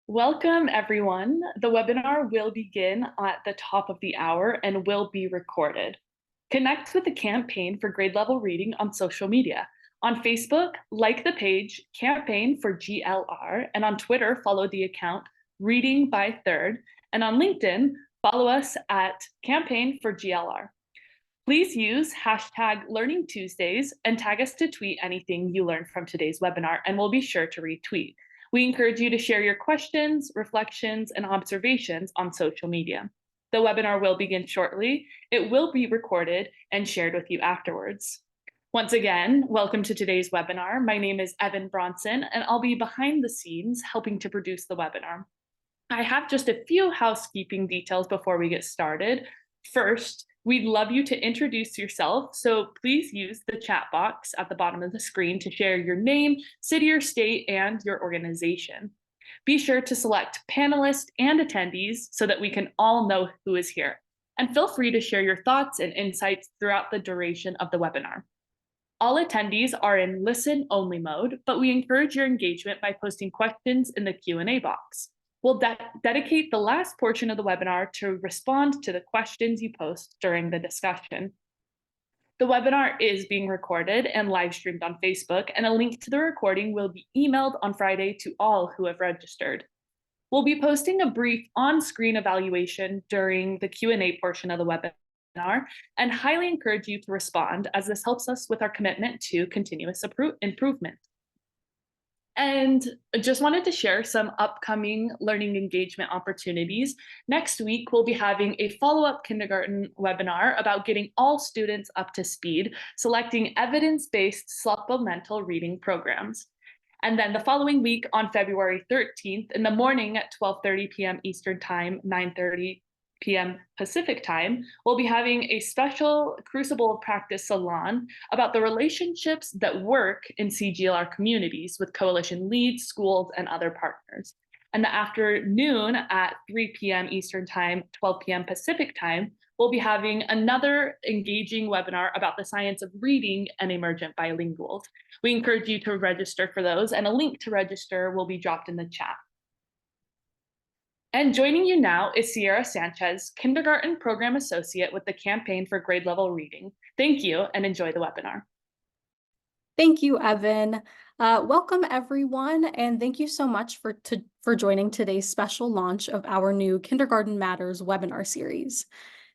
Welcome, everyone. The webinar will begin at the top of the hour and will be recorded. Connect with the campaign for grade level reading on social media. On Facebook, like the page Campaign for GLR, and on Twitter, follow the account Reading by Third, and on LinkedIn, follow us at Campaign for GLR. Please use hashtag Learning Tuesdays and tag us to tweet anything you learned from today's webinar, and we'll be sure to retweet. We encourage you to share your questions, reflections, and observations on social media. The webinar will begin shortly. It will be recorded and shared with you afterwards. Once again, welcome to today's webinar. My name is Evan Bronson, and I'll be behind the scenes helping to produce the webinar. I have just a few housekeeping details before we get started. First, we'd love you to introduce yourself, so please use the chat box at the bottom of the screen to share your name, city or state, and your organization. Be sure to select panelists and attendees so that we can all know who is here. And feel free to share your thoughts and insights throughout the duration of the webinar. All attendees are in listen-only mode, but we encourage your engagement by posting questions in the Q&A box. We'll dedicate the last portion of the webinar to respond to the questions you post during the discussion. The webinar is being recorded and live streamed on Facebook, and a link to the recording will be emailed on Friday to all who have registered. We'll be posting a brief on-screen evaluation during the Q&A portion of the webinar, and highly encourage you to respond, as this helps us with our commitment to continuous improvement. And just wanted to share some upcoming learning engagement opportunities. Next week, we'll be having a follow-up kindergarten webinar about getting all students up to speed, selecting evidence-based supplemental reading programs. And then the following week on February 13th in the morning at 12:30 p.m. Eastern Time, 9:30 p.m. Pacific Time, we'll be having a special Crucible of Practice salon about the relationships that work in CGLR communities with coalition leads, schools, and other partners. And the afternoon at 3 p.m. Eastern Time, 12 p.m. Pacific Time, we'll be having another engaging webinar about the science of reading and emergent bilinguals. We encourage you to register for those, and a link to register will be dropped in the chat. And joining you now is Sierra Sanchez, Kindergarten Program Associate with the Campaign for Grade Level Reading. Thank you and enjoy the webinar. Thank you, Evan. Welcome, everyone, and thank you so much for joining today's special launch of our new Kindergarten Matters webinar series.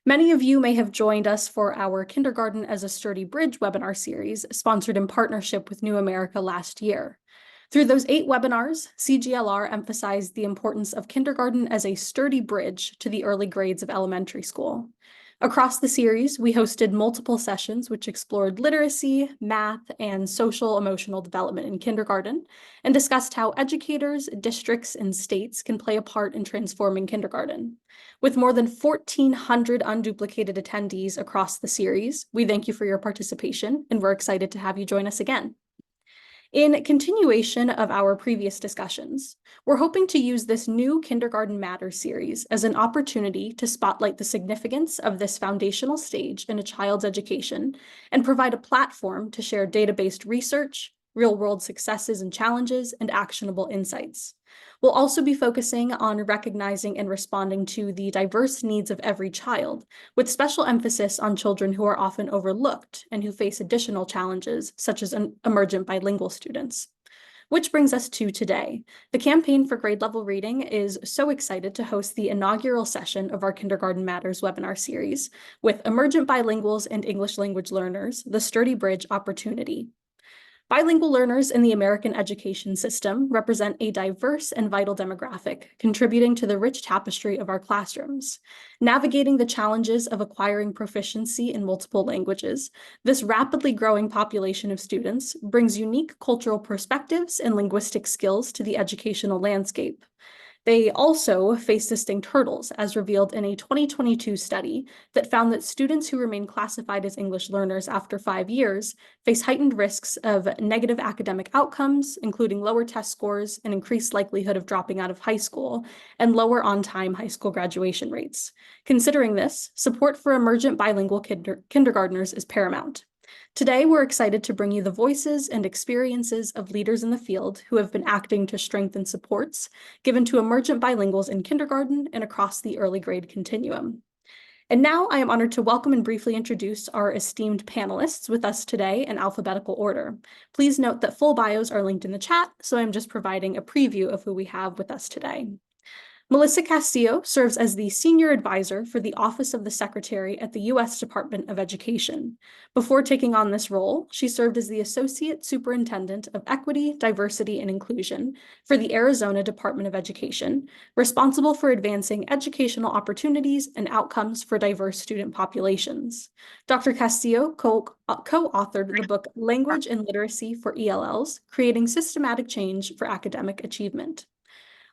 Many of you may have joined us for our Kindergarten as a Sturdy Bridge webinar series, sponsored in partnership with New America last year. Through those 8 webinars, CGLR emphasized the importance of kindergarten as a sturdy bridge to the early grades of elementary school. Across the series, we hosted multiple sessions which explored literacy, math, and social-emotional development in kindergarten, and discussed how educators, districts, and states can play a part in transforming kindergarten. With more than 1,400 unduplicated attendees across the series, we thank you for your participation, and we're excited to have you join us again. In continuation of our previous discussions, we're hoping to use this new Kindergarten Matters series as an opportunity to spotlight the significance of this foundational stage in a child's education and provide a platform to share data-based research, real-world successes and challenges, and actionable insights. We'll also be focusing on recognizing and responding to the diverse needs of every child, with special emphasis on children who are often overlooked and who face additional challenges, such as emergent bilingual students. Which brings us to today. The Campaign for Grade Level Reading is so excited to host the inaugural session of our Kindergarten Matters webinar series with emergent bilinguals and English language learners, the Sturdy Bridge opportunity. Bilingual learners in the American education system represent a diverse and vital demographic, contributing to the rich tapestry of our classrooms. Navigating the challenges of acquiring proficiency in multiple languages, this rapidly growing population of students brings unique cultural perspectives and linguistic skills to the educational landscape. They also face distinct hurdles, as revealed in a 2022 study that found that students who remain classified as English learners after 5 years face heightened risks of negative academic outcomes, including lower test scores, an increased likelihood of dropping out of high school, and lower on-time high school graduation rates. Considering this, support for emergent bilingual kindergartners is paramount. Today, we're excited to bring you the voices and experiences of leaders in the field who have been acting to strengthen supports given to emergent bilinguals in kindergarten and across the early grade continuum. And now I am honored to welcome and briefly introduce our esteemed panelists with us today in alphabetical order. Please note that full bios are linked in the chat, so I'm just providing a preview of who we have with us today. Melissa Castillo serves as the Senior Advisor for the Office of the Secretary at the U.S. Department of Education. Before taking on this role, she served as the Associate Superintendent of Equity, Diversity, and Inclusion for the Arizona Department of Education, responsible for advancing educational opportunities and outcomes for diverse student populations. Dr. Castillo co-authored the book Language and Literacy for ELLs, Creating Systematic Change for Academic Achievement.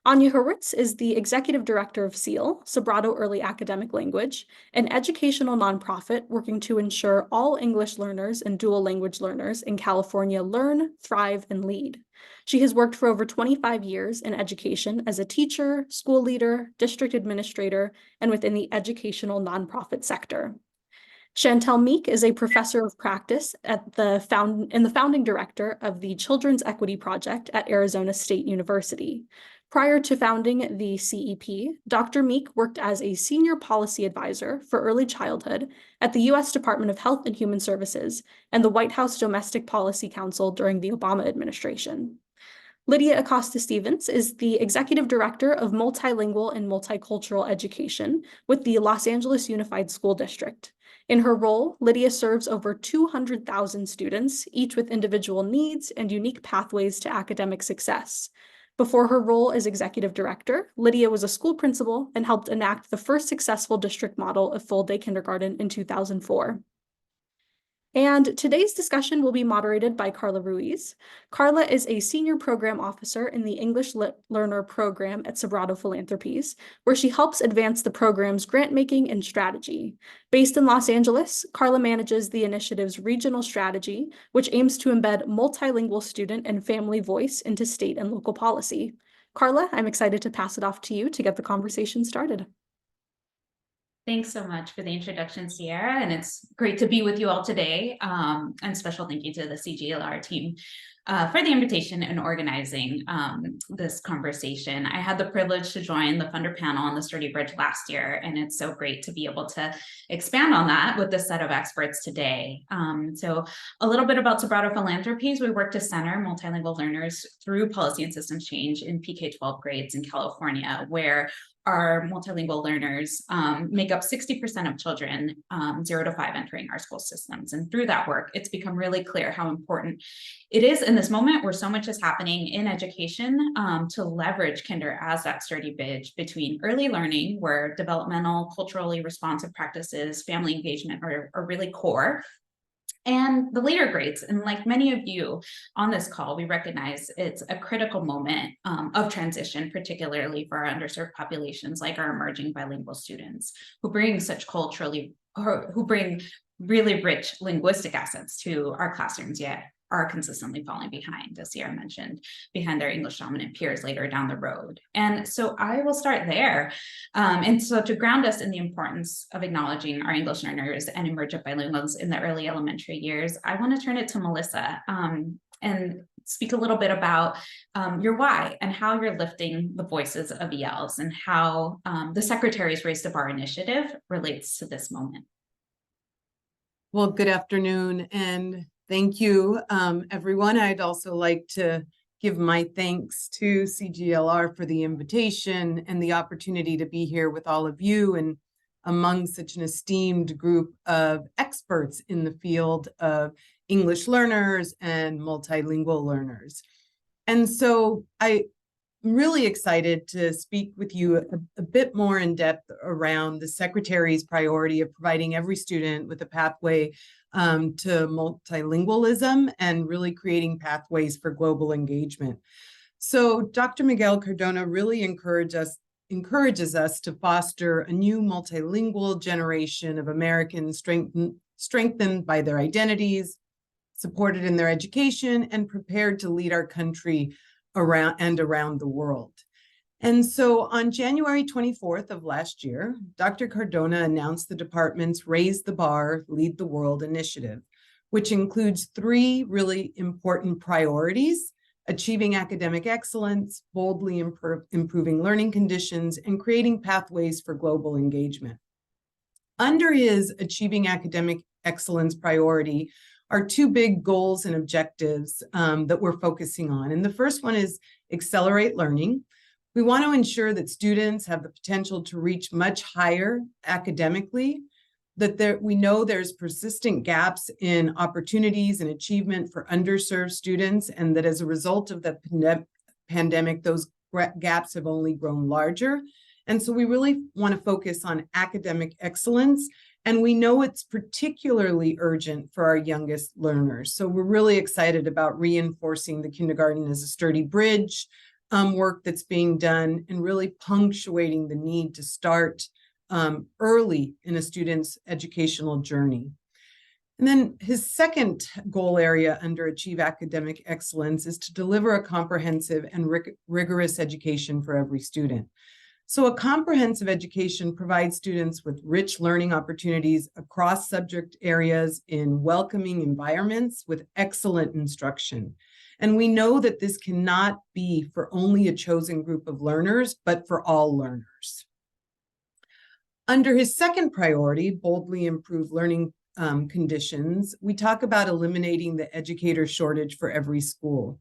Anya Hurwitz is the Executive Director of SEAL, Sobrato Early Academic Language, an educational nonprofit working to ensure all English learners and dual language learners in California learn, thrive, and lead. She has worked for over 25 years in education as a teacher, school leader, district administrator, and within the educational nonprofit sector. Chantel Meek is a professor of practice and the founding director of the Children's Equity Project at Arizona State University. Prior to founding the CEP, Dr. Meek worked as a senior policy advisor for early childhood at the U.S. Department of Health and Human Services and the White House Domestic Policy Council during the Obama administration. Lydia Acosta-Stevens is the Executive Director of Multilingual and Multicultural Education with the Los Angeles Unified School District. In her role, Lydia serves over 200,000 students, each with individual needs and unique pathways to academic success. Before her role as Executive Director, Lydia was a school principal and helped enact the first successful district model of full-day kindergarten in 2004. And today's discussion will be moderated by Carla Ruiz. Carla is a senior program officer in the English Learner program at Sobrato Philanthropies, where she helps advance the program's grant-making and strategy. Based in Los Angeles, Carla manages the initiative's regional strategy, which aims to embed multilingual student and family voice into state and local policy. Carla, I'm excited to pass it off to you to get the conversation started. Thanks so much for the introduction, Sierra, and it's great to be with you all today. And special thank you to the CGLR team for the invitation and organizing this conversation. I had the privilege to join the funder panel on the Sturdy Bridge last year, and it's so great to be able to expand on that with this set of experts today. So a little bit about Sobrato Philanthropies. We work to center multilingual learners through policy and systems change in PK-12 grades in California, where our multilingual learners make up 60% of children 0 to 5 entering our school systems. And through that work, it's become really clear how important it is in this moment where so much is happening in education to leverage kinder as that sturdy bridge between early learning, where developmental, culturally responsive practices, family engagement are really core, and the later grades. And like many of you on this call, we recognize it's a critical moment of transition, particularly for our underserved populations, like our emerging bilingual students who bring who bring really rich linguistic assets to our classrooms, yet are consistently falling behind, as Sierra mentioned, behind their English dominant peers later down the road. And so I will start there. And so to ground us in the importance of acknowledging our English learners and emergent bilinguals in the early elementary years, I want to turn it to Melissa and speak a little bit about your why and how you're lifting the voices of ELs and how the Secretary's Raise the Bar initiative relates to this moment. Well, good afternoon, and thank you, everyone. I'd also like to give my thanks to CGLR for the invitation and the opportunity to be here with all of you and among such an esteemed group of experts in the field of English learners and multilingual learners. And so I'm really excited to speak with you a bit more in depth around the Secretary's priority of providing every student with a pathway to multilingualism and really creating pathways for global engagement. So Dr. Miguel Cardona really encourages us to foster a new multilingual generation of Americans strengthened by their identities, supported in their education, and prepared to lead our country around the world. And so on January 24th of last year, Dr. Cardona announced the department's Raise the Bar, Lead the World initiative, which includes 3 really important priorities: achieving academic excellence, boldly improving learning conditions, and creating pathways for global engagement. Under his achieving academic excellence priority are 2 big goals and objectives that we're focusing on. And the first one is accelerate learning. We want to ensure that students have the potential to reach much higher academically, that we know there's persistent gaps in opportunities and achievement for underserved students, and that as a result of the pandemic, those gaps have only grown larger. And so we really want to focus on academic excellence, and we know it's particularly urgent for our youngest learners. So we're really excited about reinforcing the kindergarten as a sturdy bridge work that's being done, and really punctuating the need to start early in a student's educational journey. And then his second goal area under Achieve Academic Excellence is to deliver a comprehensive and rigorous education for every student. So a comprehensive education provides students with rich learning opportunities across subject areas in welcoming environments with excellent instruction. And we know that this cannot be for only a chosen group of learners, but for all learners. Under his second priority, boldly improve learning conditions, we talk about eliminating the educator shortage for every school.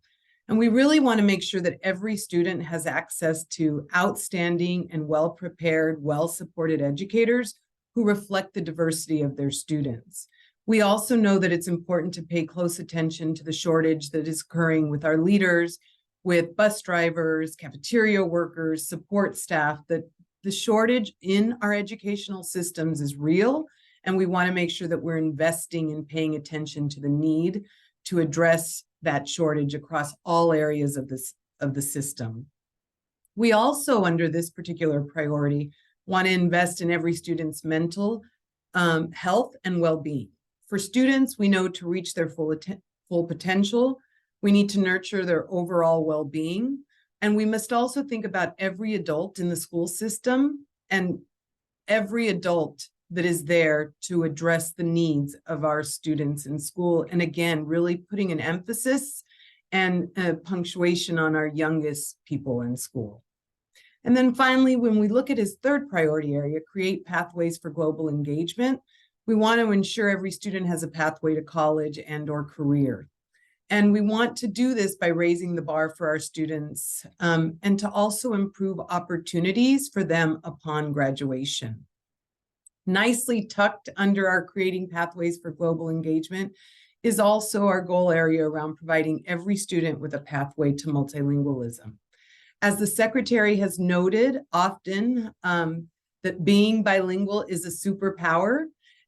And we really want to make sure that every student has access to outstanding and well-prepared, well-supported educators who reflect the diversity of their students. We also know that it's important to pay close attention to the shortage that is occurring with our leaders, with bus drivers, cafeteria workers, support staff, that the shortage in our educational systems is real, and we want to make sure that we're investing in paying attention to the need to address that shortage across all areas of the system. We also, under this particular priority, want to invest in every student's mental health and well-being. For students, we know to reach their full potential, we need to nurture their overall well-being. And we must also think about every adult in the school system and every adult that is there to address the needs of our students in school. And again, really putting an emphasis and punctuation on our youngest people in school. And then finally, when we look at his third priority area, create pathways for global engagement, we want to ensure every student has a pathway to college and/or career. And we want to do this by raising the bar for our students and to also improve opportunities for them upon graduation. Nicely tucked under our creating pathways for global engagement is also our goal area around providing every student with a pathway to multilingualism. As the Secretary has noted often, that being bilingual is a superpower,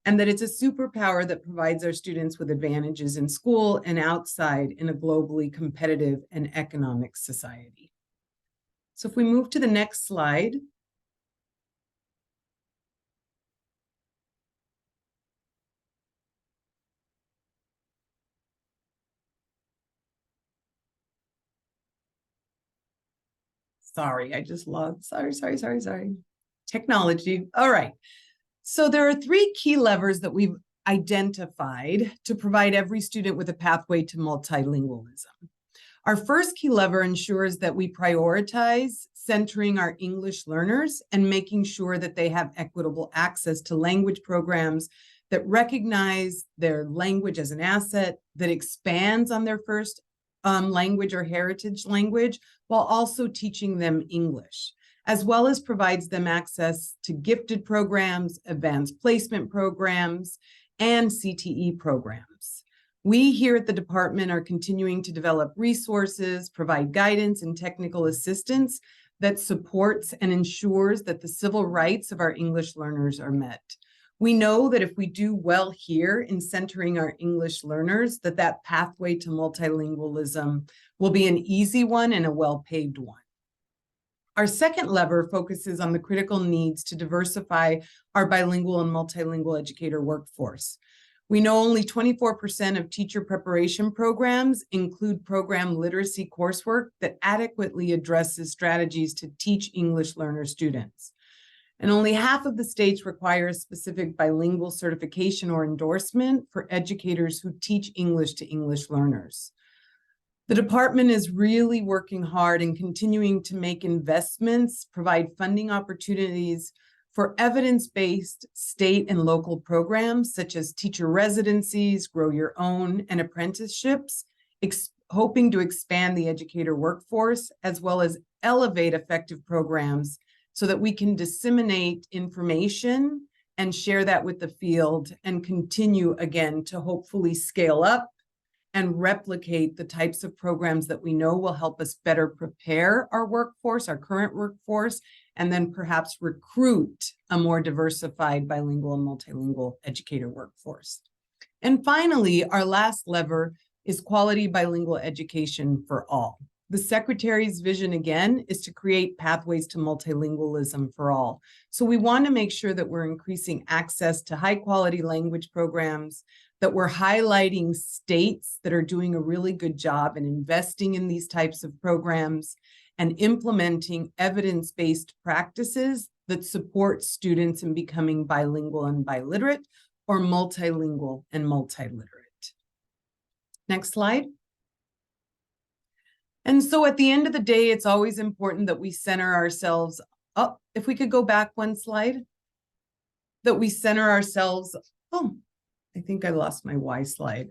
and that it's a superpower that provides our students with advantages in school and outside in a globally competitive and economic society. So if we move to the next slide. Sorry, I just lost, sorry. Technology, all right. So there are 3 key levers that we've identified to provide every student with a pathway to multilingualism. Our first key lever ensures that we prioritize centering our English learners and making sure that they have equitable access to language programs that recognize their language as an asset, that expands on their first language or heritage language, while also teaching them English, as well as provides them access to gifted programs, advanced placement programs, and CTE programs. We here at the department are continuing to develop resources, provide guidance and technical assistance that supports and ensures that the civil rights of our English learners are met. We know that if we do well here in centering our English learners, that pathway to multilingualism will be an easy one and a well-paved one. Our second lever focuses on the critical needs to diversify our bilingual and multilingual educator workforce. We know only 24% of teacher preparation programs include program literacy coursework that adequately addresses strategies to teach English learner students. And only half of the states require a specific bilingual certification or endorsement for educators who teach English to English learners. The department is really working hard and continuing to make investments, provide funding opportunities for evidence-based state and local programs such as teacher residencies, grow your own, and apprenticeships, hoping to expand the educator workforce, as well as elevate effective programs so that we can disseminate information and share that with the field and continue again to hopefully scale up and replicate the types of programs that we know will help us better prepare our workforce, our current workforce, and then perhaps recruit a more diversified bilingual and multilingual educator workforce. And finally, our last lever is quality bilingual education for all. The Secretary's vision, again, is to create pathways to multilingualism for all. So we want to make sure that we're increasing access to high-quality language programs, that we're highlighting states that are doing a really good job in investing in these types of programs and implementing evidence-based practices that support students in becoming bilingual and biliterate, or multilingual and multiliterate. Next slide. And so at the end of the day, it's always important that we center ourselves up. If we could go back one slide, that we center ourselves. Oh, I think I lost my Y slide.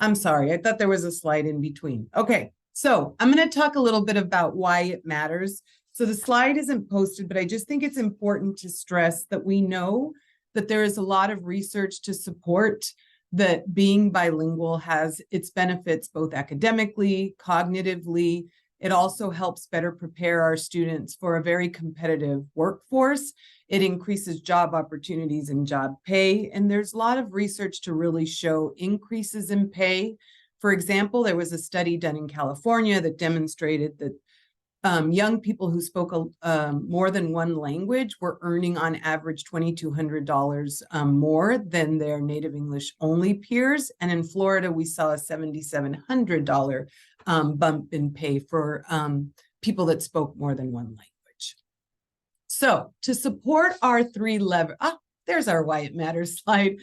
I'm sorry. I thought there was a slide in between. Okay, so I'm going to talk a little bit about why it matters. So the slide isn't posted, but I just think it's important to stress that we know that there is a lot of research to support that being bilingual has its benefits both academically, cognitively. It also helps better prepare our students for a very competitive workforce. It increases job opportunities and job pay. And there's a lot of research to really show increases in pay. For example, there was a study done in California that demonstrated that young people who spoke more than one language were earning on average $2,200 more than their native English only peers. And in Florida, we saw a $7,700 bump in pay for people that spoke more than one language. So to support our three levers, there's our why it matters slide.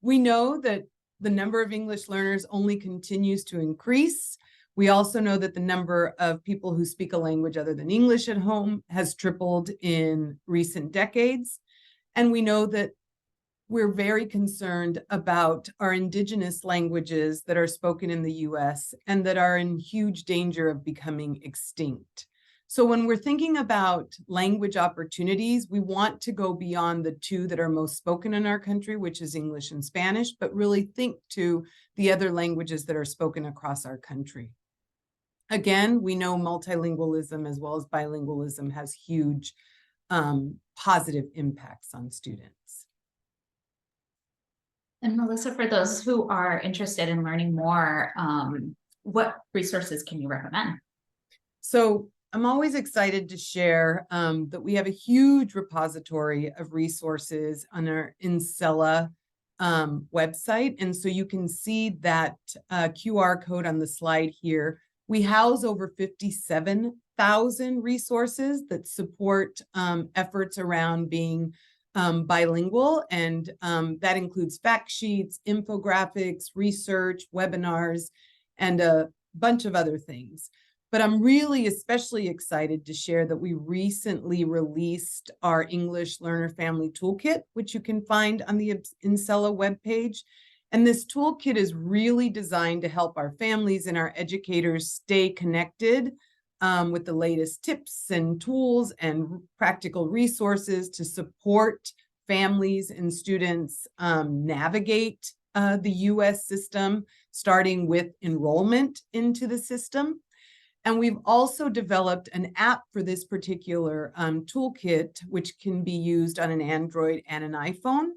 We know that the number of English learners only continues to increase. We also know that the number of people who speak a language other than English at home has tripled in recent decades. And we know that we're very concerned about our indigenous languages that are spoken in the US and that are in huge danger of becoming extinct. So when we're thinking about language opportunities, we want to go beyond the two that are most spoken in our country, which is English and Spanish, but really think to the other languages that are spoken across our country. Again, we know multilingualism as well as bilingualism has huge positive impacts on students. And Melissa, for those who are interested in learning more, what resources can you recommend? So I'm always excited to share that we have a huge repository of resources on our Incella website. And so you can see that QR code on the slide here. We house over 57,000 resources that support efforts around being bilingual, and that includes fact sheets, infographics, research, webinars, and a bunch of other things. But I'm really especially excited to share that we recently released our English Learner Family Toolkit, which you can find on the Incella webpage. And this toolkit is really designed to help our families and our educators stay connected with the latest tips and tools and practical resources to support families and students navigate the US system, starting with enrollment into the system. And we've also developed an app for this particular toolkit, which can be used on an Android and an iPhone.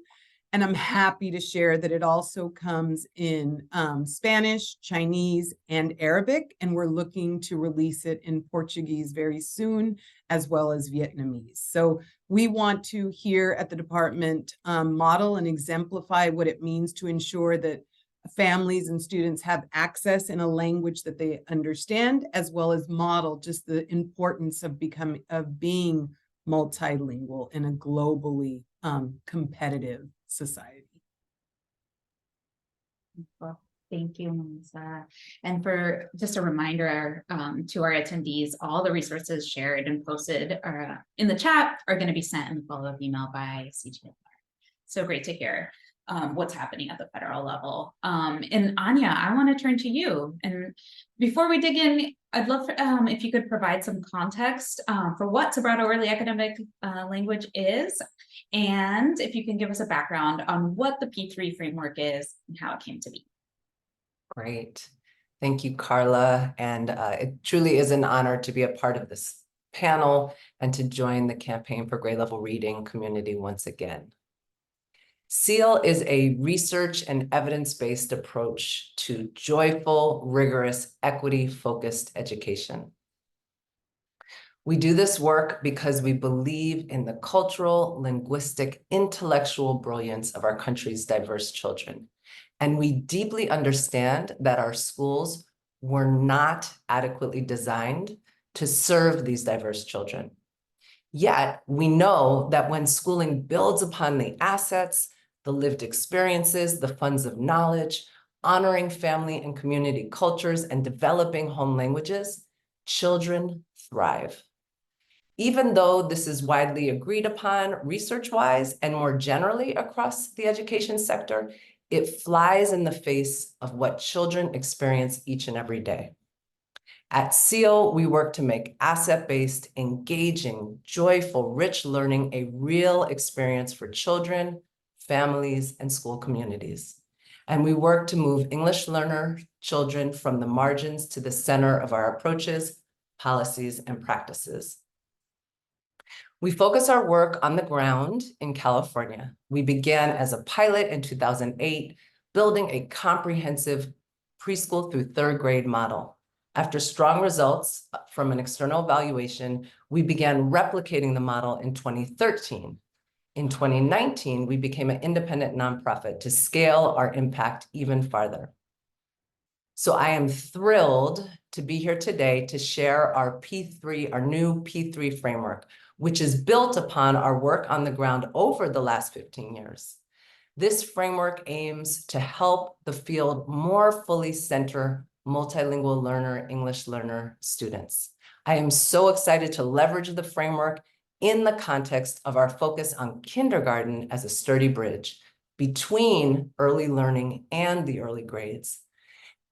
And I'm happy to share that it also comes in Spanish, Chinese, and Arabic. And we're looking to release it in Portuguese very soon, as well as Vietnamese. So we want to here at the department model and exemplify what it means to ensure that families and students have access in a language that they understand, as well as model just the importance of being multilingual in a globally competitive society. Well, thank you, Melissa. And for just a reminder to our attendees, all the resources shared and posted in the chat are going to be sent in the follow-up email by CGLR. So great to hear what's happening at the federal level. And Anya, I want to turn to you. And before we dig in, I'd love for, if you could provide some context for what Sobrato Early Academic Language is, and if you can give us a background on what the P3 framework is and how it came to be. Great. Thank you, Carla. And it truly is an honor to be a part of this panel and to join the Campaign for Grade Level Reading community once again. SEAL is a research and evidence-based approach to joyful, rigorous, equity-focused education. We do this work because we believe in the cultural, linguistic, intellectual brilliance of our country's diverse children. And we deeply understand that our schools were not adequately designed to serve these diverse children. Yet, we know that when schooling builds upon the assets, the lived experiences, the funds of knowledge, honoring family and community cultures, and developing home languages, children thrive. Even though this is widely agreed upon research-wise and more generally across the education sector, it flies in the face of what children experience each and every day. At SEAL, we work to make asset-based, engaging, joyful, rich learning a real experience for children, families, and school communities. And we work to move English learner children from the margins to the center of our approaches, policies, and practices. We focus our work on the ground in California. We began as a pilot in 2008, building a comprehensive preschool through third grade model. After strong results from an external evaluation, we began replicating the model in 2013. In 2019, we became an independent nonprofit to scale our impact even farther. So I am thrilled to be here today to share our P3, our new P3 framework, which is built upon our work on the ground over the last 15 years. This framework aims to help the field more fully center multilingual learner, English learner students. I am so excited to leverage the framework in the context of our focus on kindergarten as a sturdy bridge between early learning and the early grades.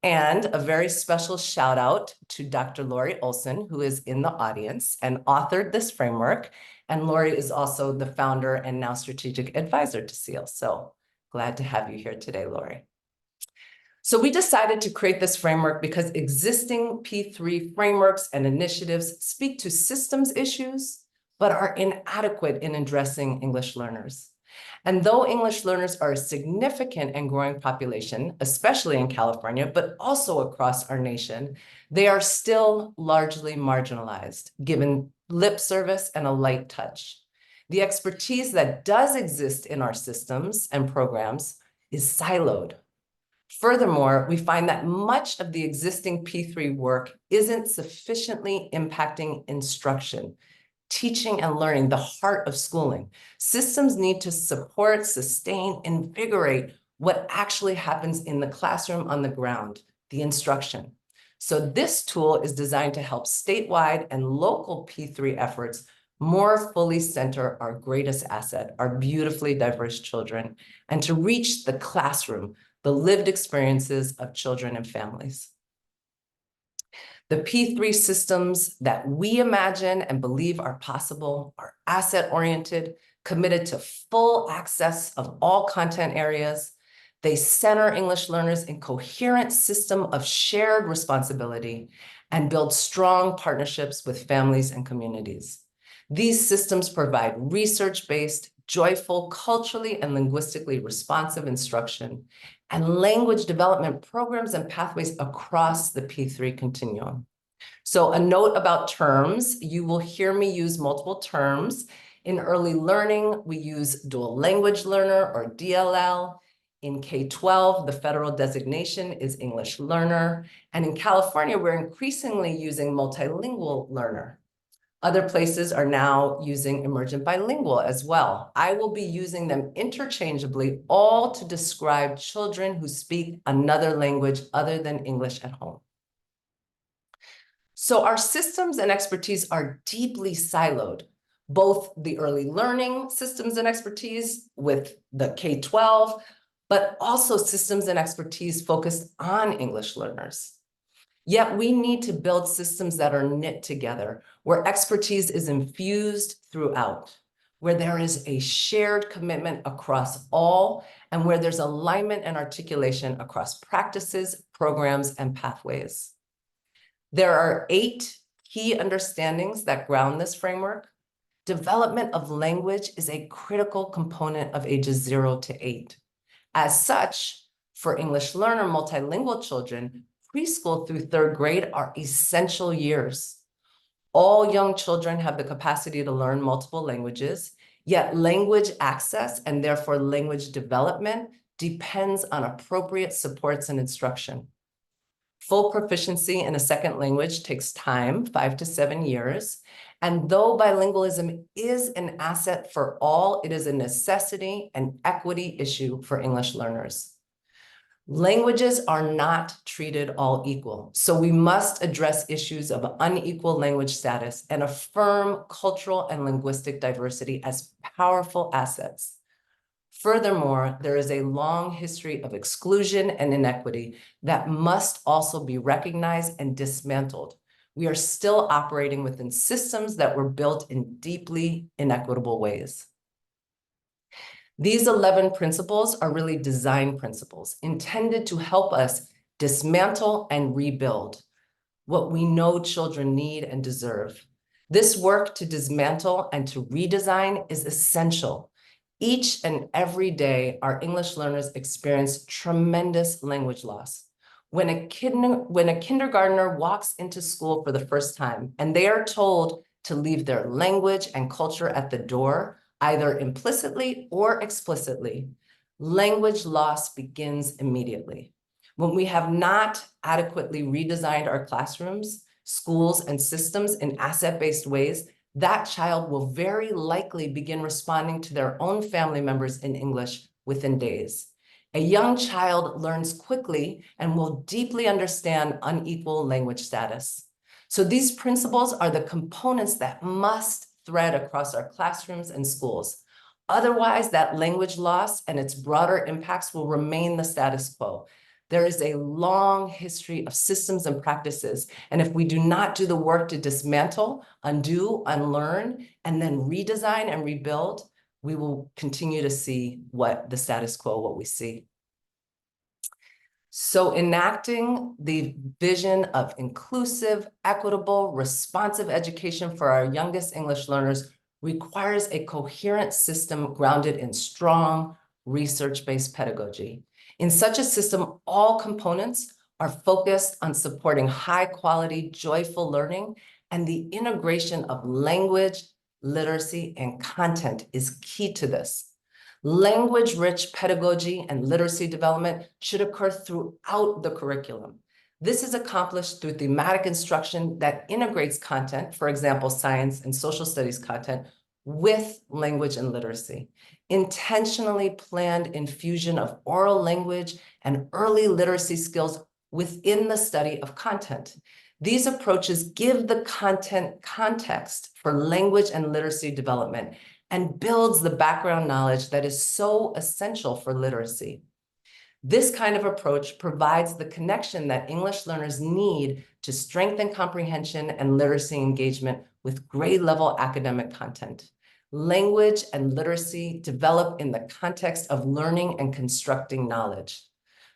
And a very special shout out to Dr. Lori Olson, who is in the audience and authored this framework. And Lori is also the founder and now strategic advisor to SEAL. So glad to have you here today, Lori. So we decided to create this framework because existing P3 frameworks and initiatives speak to systems issues, but are inadequate in addressing English learners. And though English learners are a significant and growing population, especially in California, but also across our nation, they are still largely marginalized, given lip service and a light touch. The expertise that does exist in our systems and programs is siloed. Furthermore, we find that much of the existing P3 work isn't sufficiently impacting instruction, teaching and learning, the heart of schooling. Systems need to support, sustain, invigorate what actually happens in the classroom on the ground, the instruction. So this tool is designed to help statewide and local P3 efforts more fully center our greatest asset, our beautifully diverse children, and to reach the classroom, the lived experiences of children and families. The P3 systems that we imagine and believe are possible are asset-oriented, committed to full access of all content areas. They center English learners in coherent system of shared responsibility and build strong partnerships with families and communities. These systems provide research-based, joyful, culturally and linguistically responsive instruction and language development programs and pathways across the P3 continuum. So a note about terms, you will hear me use multiple terms. In early learning, we use dual language learner or DLL. In K-12, the federal designation is English learner. And in California, we're increasingly using multilingual learner. Other places are now using Emergent Bilingual as well. I will be using them interchangeably, all to describe children who speak another language other than English at home. So our systems and expertise are deeply siloed, both the early learning systems and expertise with the K-12, but also systems and expertise focused on English learners. Yet we need to build systems that are knit together, where expertise is infused throughout, where there is a shared commitment across all, and where there's alignment and articulation across practices, programs, and pathways. There are 8 key understandings that ground this framework. Development of language is a critical component of ages 0 to 8. As such, for English learner multilingual children, preschool through 3rd grade are essential years. All young children have the capacity to learn multiple languages, yet language access and therefore language development depends on appropriate supports and instruction. Full proficiency in a second language takes time, 5 to 7 years. And though bilingualism is an asset for all, it is a necessity and equity issue for English learners. Languages are not treated all equal, so we must address issues of unequal language status and affirm cultural and linguistic diversity as powerful assets. Furthermore, there is a long history of exclusion and inequity that must also be recognized and dismantled. We are still operating within systems that were built in deeply inequitable ways. These 11 principles are really design principles intended to help us dismantle and rebuild what we know children need and deserve. This work to dismantle and to redesign is essential. Each and every day, our English learners experience tremendous language loss. When a kindergartner walks into school for the first time and they are told to leave their language and culture at the door, either implicitly or explicitly, language loss begins immediately. When we have not adequately redesigned our classrooms, schools, and systems in asset-based ways, that child will very likely begin responding to their own family members in English within days. A young child learns quickly and will deeply understand unequal language status. So these principles are the components that must thread across our classrooms and schools. Otherwise, that language loss and its broader impacts will remain the status quo. There is a long history of systems and practices, and if we do not do the work to dismantle, undo, unlearn, and then redesign and rebuild, we will continue to see what the status quo, what we see. So enacting the vision of inclusive, equitable, responsive education for our youngest English learners requires a coherent system grounded in strong, research-based pedagogy. In such a system, all components are focused on supporting high-quality, joyful learning, and the integration of language, literacy, and content is key to this. Language-rich pedagogy and literacy development should occur throughout the curriculum. This is accomplished through thematic instruction that integrates content, for example, science and social studies content, with language and literacy. Intentionally planned infusion of oral language and early literacy skills within the study of content. These approaches give the content context for language and literacy development and builds the background knowledge that is so essential for literacy. This kind of approach provides the connection that English learners need to strengthen comprehension and literacy engagement with grade-level academic content. Language and literacy develop in the context of learning and constructing knowledge.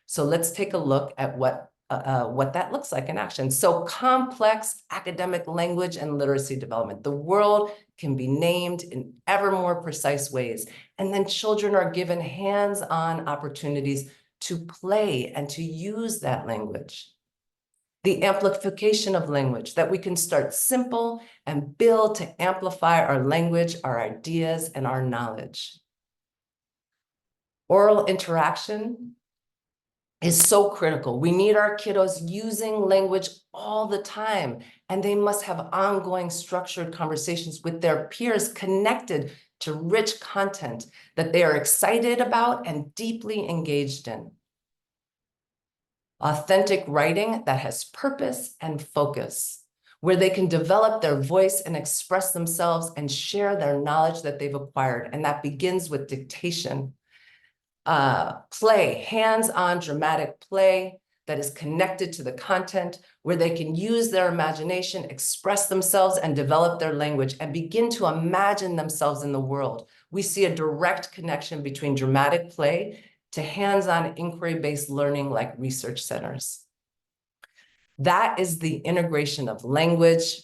So let's take a look at what that looks like in action. So complex academic language and literacy development. The world can be named in ever more precise ways. And then children are given hands-on opportunities to play and to use that language. The amplification of language, that we can start simple and build to amplify our language, our ideas, and our knowledge. Oral interaction is so critical. We need our kiddos using language all the time, and they must have ongoing structured conversations with their peers connected to rich content that they are excited about and deeply engaged in. Authentic writing that has purpose and focus, where they can develop their voice and express themselves and share their knowledge that they've acquired. And that begins with dictation. Play, hands-on dramatic play that is connected to the content, where they can use their imagination, express themselves, and develop their language and begin to imagine themselves in the world. We see a direct connection between dramatic play to hands-on inquiry-based learning like research centers. That is the integration of language.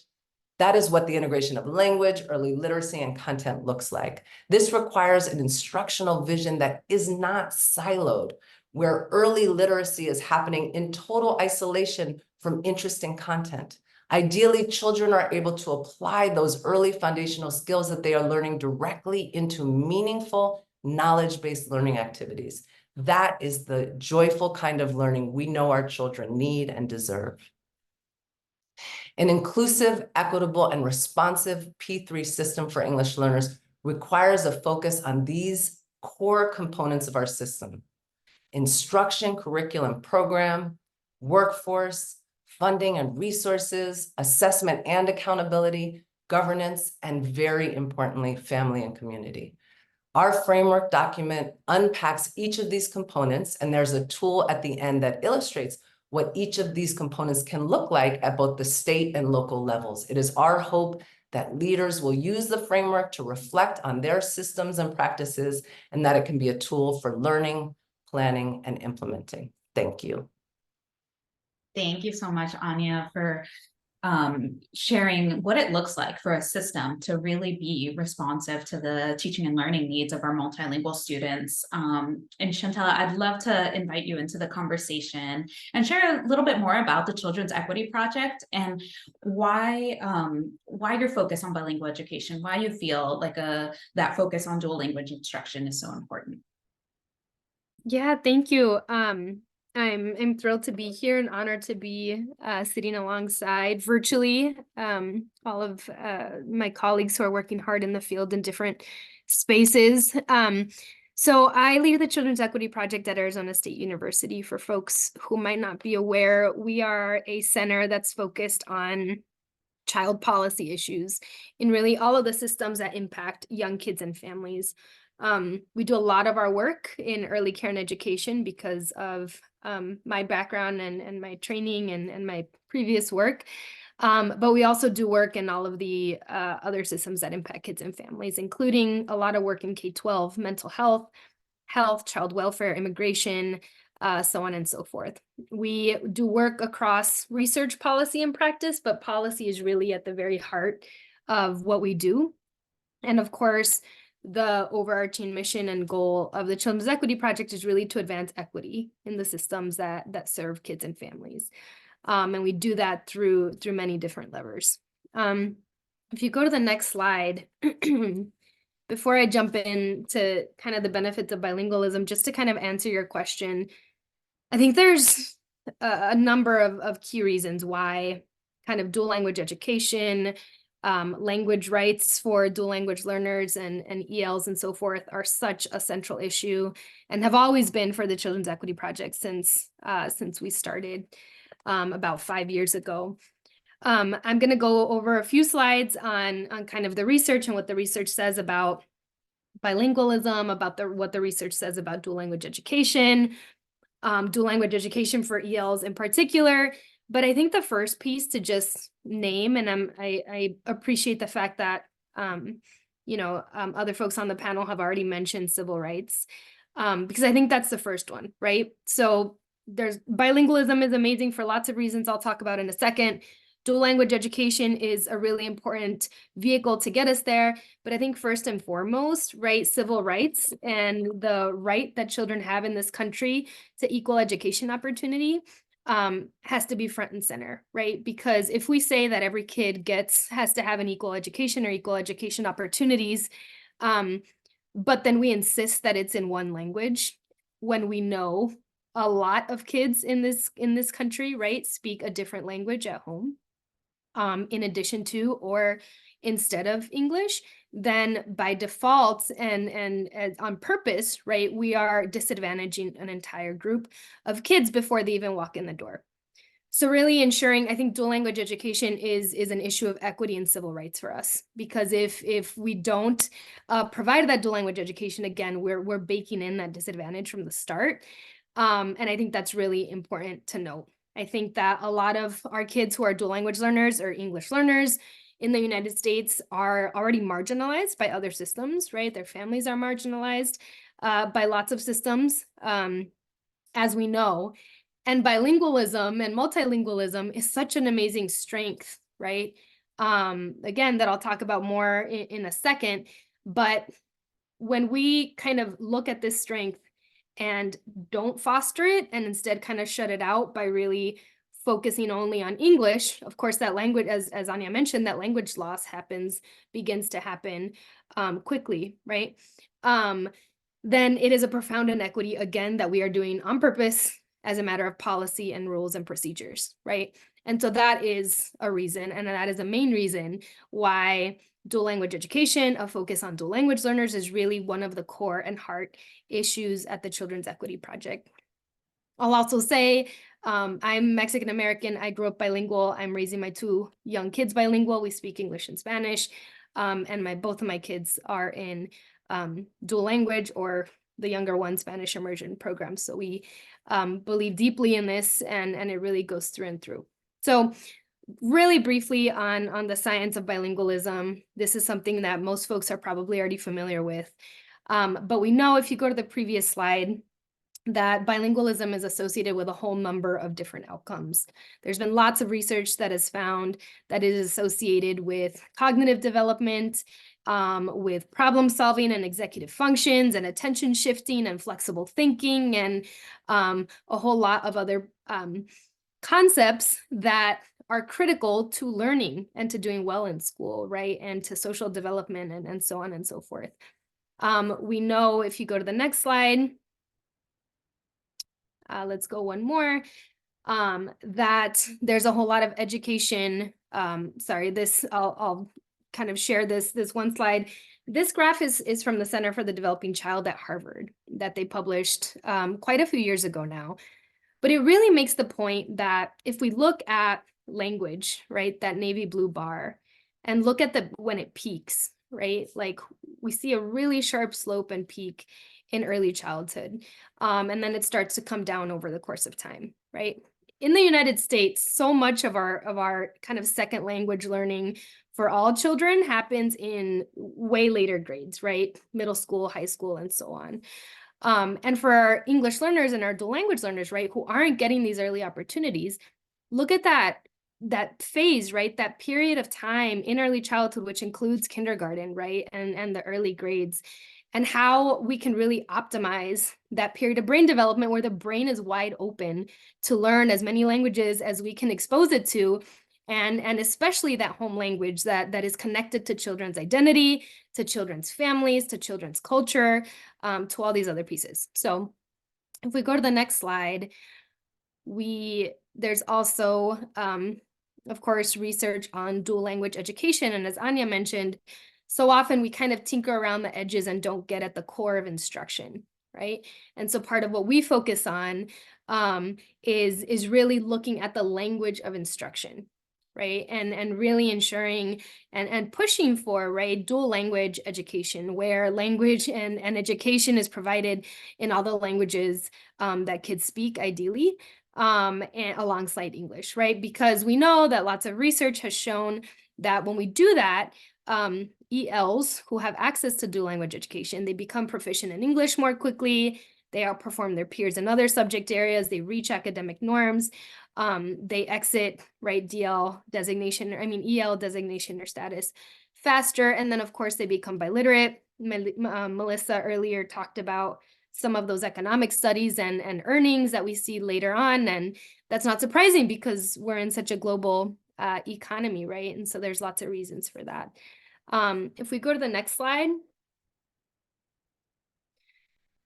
That is what the integration of language, early literacy, and content looks like. This requires an instructional vision that is not siloed, where early literacy is happening in total isolation from interesting content. Ideally, children are able to apply those early foundational skills that they are learning directly into meaningful, knowledge-based learning activities. That is the joyful kind of learning we know our children need and deserve. An inclusive, equitable, and responsive P3 system for English learners requires a focus on these core components of our system: instruction, curriculum, program, workforce, funding and resources, assessment and accountability, governance, and very importantly, family and community. Our framework document unpacks each of these components, and there's a tool at the end that illustrates what each of these components can look like at both the state and local levels. It is our hope that leaders will use the framework to reflect on their systems and practices, and that it can be a tool for learning, planning, and implementing. Thank you. Thank you so much, Anya, for sharing what it looks like for a system to really be responsive to the teaching and learning needs of our multilingual students. And Chantella, I'd love to invite you into the conversation and share a little bit more about the Children's Equity Project and why your focus on bilingual education, why you feel like that focus on dual language instruction is so important. Yeah, thank you. I'm thrilled to be here and honored to be sitting alongside virtually all of my colleagues who are working hard in the field in different spaces. So I lead the Children's Equity Project at Arizona State University. For folks who might not be aware, we are a center that's focused on child policy issues in really all of the systems that impact young kids and families. We do a lot of our work in early care and education because of my background and my training and my previous work. But we also do work in all of the other systems that impact kids and families, including a lot of work in K-12, mental health, child welfare, immigration, so on and so forth. We do work across research, policy, and practice, but policy is really at the very heart of what we do. And of course, the overarching mission and goal of the Children's Equity Project is really to advance equity in the systems that serve kids and families. And we do that through many different levers. If you go to the next slide, before I jump into kind of the benefits of bilingualism, just to kind of answer your question, I think there's a number of key reasons why kind of dual language education, language rights for dual language learners and ELs and so forth are such a central issue and have always been for the Children's Equity Project since we started about 5 years ago. I'm going to go over a few slides on kind of the research and what the research says about bilingualism, about what the research says about dual language education for ELs in particular. But I think the first piece to just name, and I appreciate the fact that other folks on the panel have already mentioned civil rights, because I think that's the first one, right? So bilingualism is amazing for lots of reasons I'll talk about in a second. Dual language education is a really important vehicle to get us there. But I think first and foremost, right, civil rights and the right that children have in this country to equal education opportunity has to be front and center, right? Because if we say that every kid has to have an equal education or equal education opportunities, but then we insist that it's in one language, when we know a lot of kids in this country, right, speak a different language at home, in addition to or instead of English, then by default and on purpose, right, we are disadvantaging an entire group of kids before they even walk in the door. So really ensuring, I think dual language education is an issue of equity and civil rights for us, because if we don't provide that dual language education, again, we're baking in that disadvantage from the start. And I think that's really important to note. I think that a lot of our kids who are dual language learners or English learners in the United States are already marginalized by other systems, right? Their families are marginalized by lots of systems, as we know. And bilingualism and multilingualism is such an amazing strength, right? Again, that I'll talk about more in a second. But when we kind of look at this strength and don't foster it and instead kind of shut it out by really focusing only on English, of course, that language, as Anya mentioned, that language loss begins to happen quickly, right? Then it is a profound inequity, again, that we are doing on purpose as a matter of policy and rules and procedures, right? And so that is a reason, and that is a main reason why dual language education, a focus on dual language learners, is really one of the core and heart issues at the Children's Equity Project. I'll also say I'm Mexican American. I grew up bilingual. I'm raising my 2 young kids bilingual. We speak English and Spanish, and both of my kids are in dual language, or the younger one, Spanish immersion program. So we believe deeply in this, and it really goes through and through. So really briefly on the science of bilingualism, this is something that most folks are probably already familiar with. But we know, if you go to the previous slide, that bilingualism is associated with a whole number of different outcomes. There's been lots of research that has found that it is associated with cognitive development, with problem solving and executive functions, and attention shifting and flexible thinking, and a whole lot of other concepts that are critical to learning and to doing well in school, right? And to social development and so on and so forth. We know, if you go to the next slide, let's go one more, that there's a whole lot of education. Sorry, I'll kind of share this one slide. This graph is from the Center for the Developing Child at Harvard that they published quite a few years ago now. But it really makes the point that if we look at language, right, that navy blue bar, and look at when it peaks, right, like we see a really sharp slope and peak in early childhood. And then it starts to come down over the course of time, right? In the United States, so much of our kind of second language learning for all children happens in way later grades, right? Middle school, high school, and so on. And for our English learners and our dual language learners, right, who aren't getting these early opportunities, look at that phase, right? That period of time in early childhood, which includes kindergarten, right? And the early grades, and how we can really optimize that period of brain development where the brain is wide open to learn as many languages as we can expose it to, and especially that home language that is connected to children's identity, to children's families, to children's culture, to all these other pieces. So if we go to the next slide, there's also, of course, research on dual language education. And as Anya mentioned, so often we kind of tinker around the edges and don't get at the core of instruction, right? And so part of what we focus on is really looking at the language of instruction, right? And really ensuring and pushing for, right, dual language education, where language and education is provided in all the languages that kids speak, ideally, and alongside English, right? Because we know that lots of research has shown that when we do that, ELs who have access to dual language education, they become proficient in English more quickly, they outperform their peers in other subject areas, they reach academic norms, they exit, right, EL designation or status faster, and then of course they become biliterate. Melissa earlier talked about some of those economic studies and earnings that we see later on, and that's not surprising because we're in such a global economy, right? And so there's lots of reasons for that. If we go to the next slide.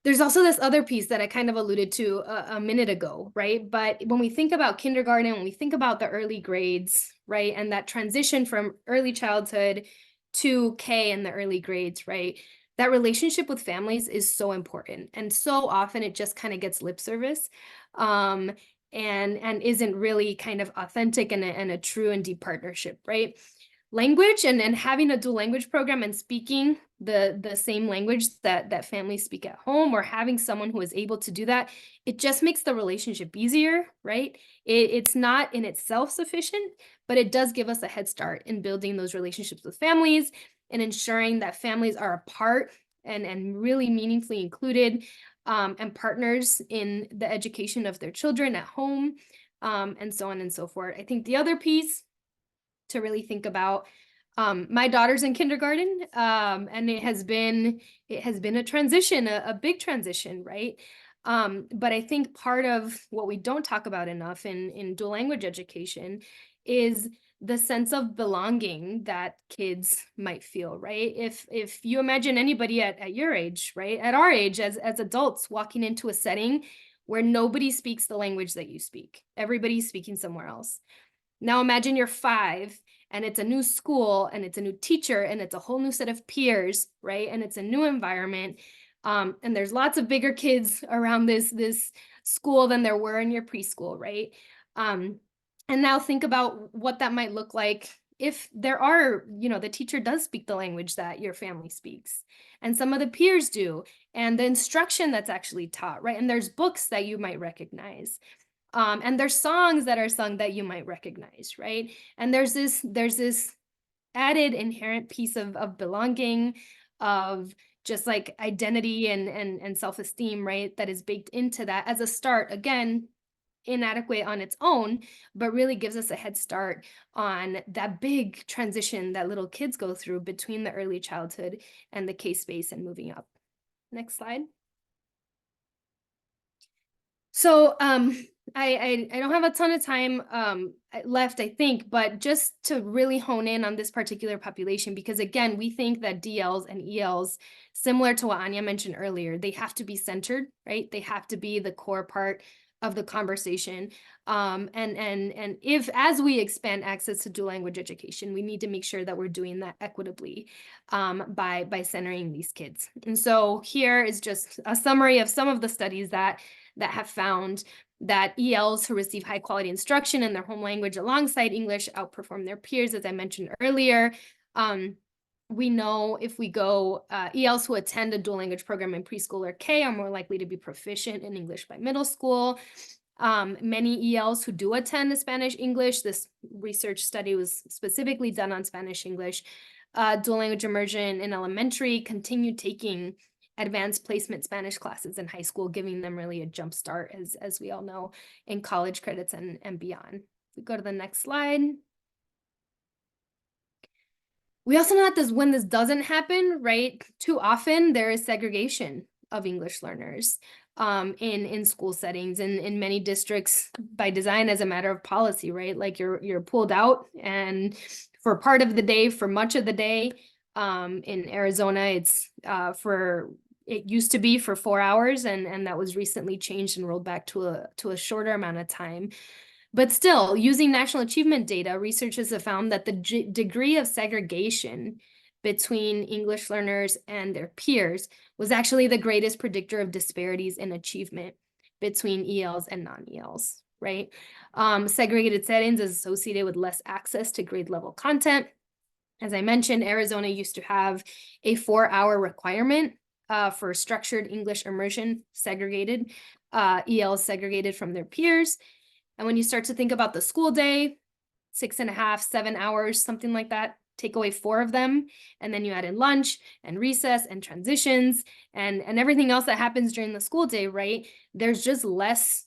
There's also this other piece that I kind of alluded to a minute ago, right? But when we think about kindergarten, when we think about the early grades, right, and that transition from early childhood to K in the early grades, right, that relationship with families is so important. And so often it just kind of gets lip service and isn't really kind of authentic and a true and deep partnership, right? Language and having a dual language program and speaking the same language that families speak at home, or having someone who is able to do that, it just makes the relationship easier, right? It's not in itself sufficient, but it does give us a head start in building those relationships with families and ensuring that families are a part and really meaningfully included and partners in the education of their children at home, and so on and so forth. I think the other piece to really think about, my daughter's in kindergarten, and it has been a transition, a big transition, right? But I think part of what we don't talk about enough in dual language education is the sense of belonging that kids might feel, right? If you imagine anybody at your age, right, at our age as adults walking into a setting where nobody speaks the language that you speak, everybody's speaking somewhere else. Now imagine you're 5 and it's a new school and it's a new teacher and it's a whole new set of peers, right? And it's a new environment. And there's lots of bigger kids around this school than there were in your preschool, right? And now think about what that might look like if there are, the teacher does speak the language that your family speaks, and some of the peers do, and the instruction that's actually taught, right? And there's books that you might recognize. And there's songs that are sung that you might recognize, right? And there's this added inherent piece of belonging, of just like identity and self-esteem, right? That is baked into that as a start, again, inadequate on its own, but really gives us a head start on that big transition that little kids go through between the early childhood and the K space and moving up. Next slide. So I don't have a ton of time left, I think, but just to really hone in on this particular population, because again, we think that DLs and ELs, similar to what Anya mentioned earlier, they have to be centered, right? They have to be the core part of the conversation. And if, as we expand access to dual language education, we need to make sure that we're doing that equitably by centering these kids. And so here is just a summary of some of the studies that have found that ELs who receive high quality instruction in their home language alongside English outperform their peers, as I mentioned earlier. We know if we go, ELs who attend a dual language program in preschool or K are more likely to be proficient in English by middle school. Many ELs who do attend a Spanish English, this research study was specifically done on Spanish English, dual language immersion in elementary, continue taking advanced placement Spanish classes in high school, giving them really a jump start, as we all know, in college credits and beyond. If we go to the next slide. We also know that when this doesn't happen, right, too often there is segregation of English learners in school settings, and in many districts by design as a matter of policy, right? Like you're pulled out and for part of the day, for much of the day. In Arizona, it used to be for 4 hours, and that was recently changed and rolled back to a shorter amount of time. But still, using national achievement data, researchers have found that the degree of segregation between English learners and their peers was actually the greatest predictor of disparities in achievement between ELs and non-ELs, right? Segregated settings is associated with less access to grade level content. As I mentioned, Arizona used to have a 4-hour requirement for structured English immersion, segregated, ELs segregated from their peers. And when you start to think about the school day, 6.5, 7 hours, something like that, take away 4 of them, and then you add in lunch and recess and transitions and everything else that happens during the school day, right? There's just less,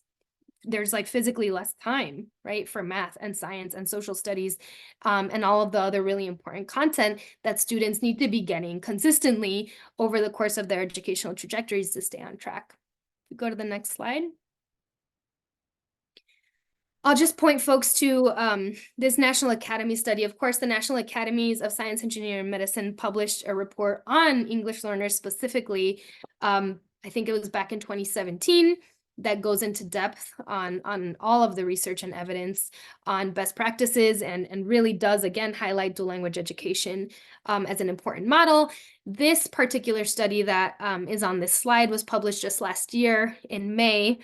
there's like physically less time, right, for math and science and social studies and all of the other really important content that students need to be getting consistently over the course of their educational trajectories to stay on track. If we go to the next slide. I'll just point folks to this National Academy study. Of course, the National Academies of Science, Engineering, and Medicine published a report on English learners specifically I think it was back in 2017, that goes into depth on all of the research and evidence on best practices and really does, again, highlight dual language education as an important model. This particular study that is on this slide was published just last year in May.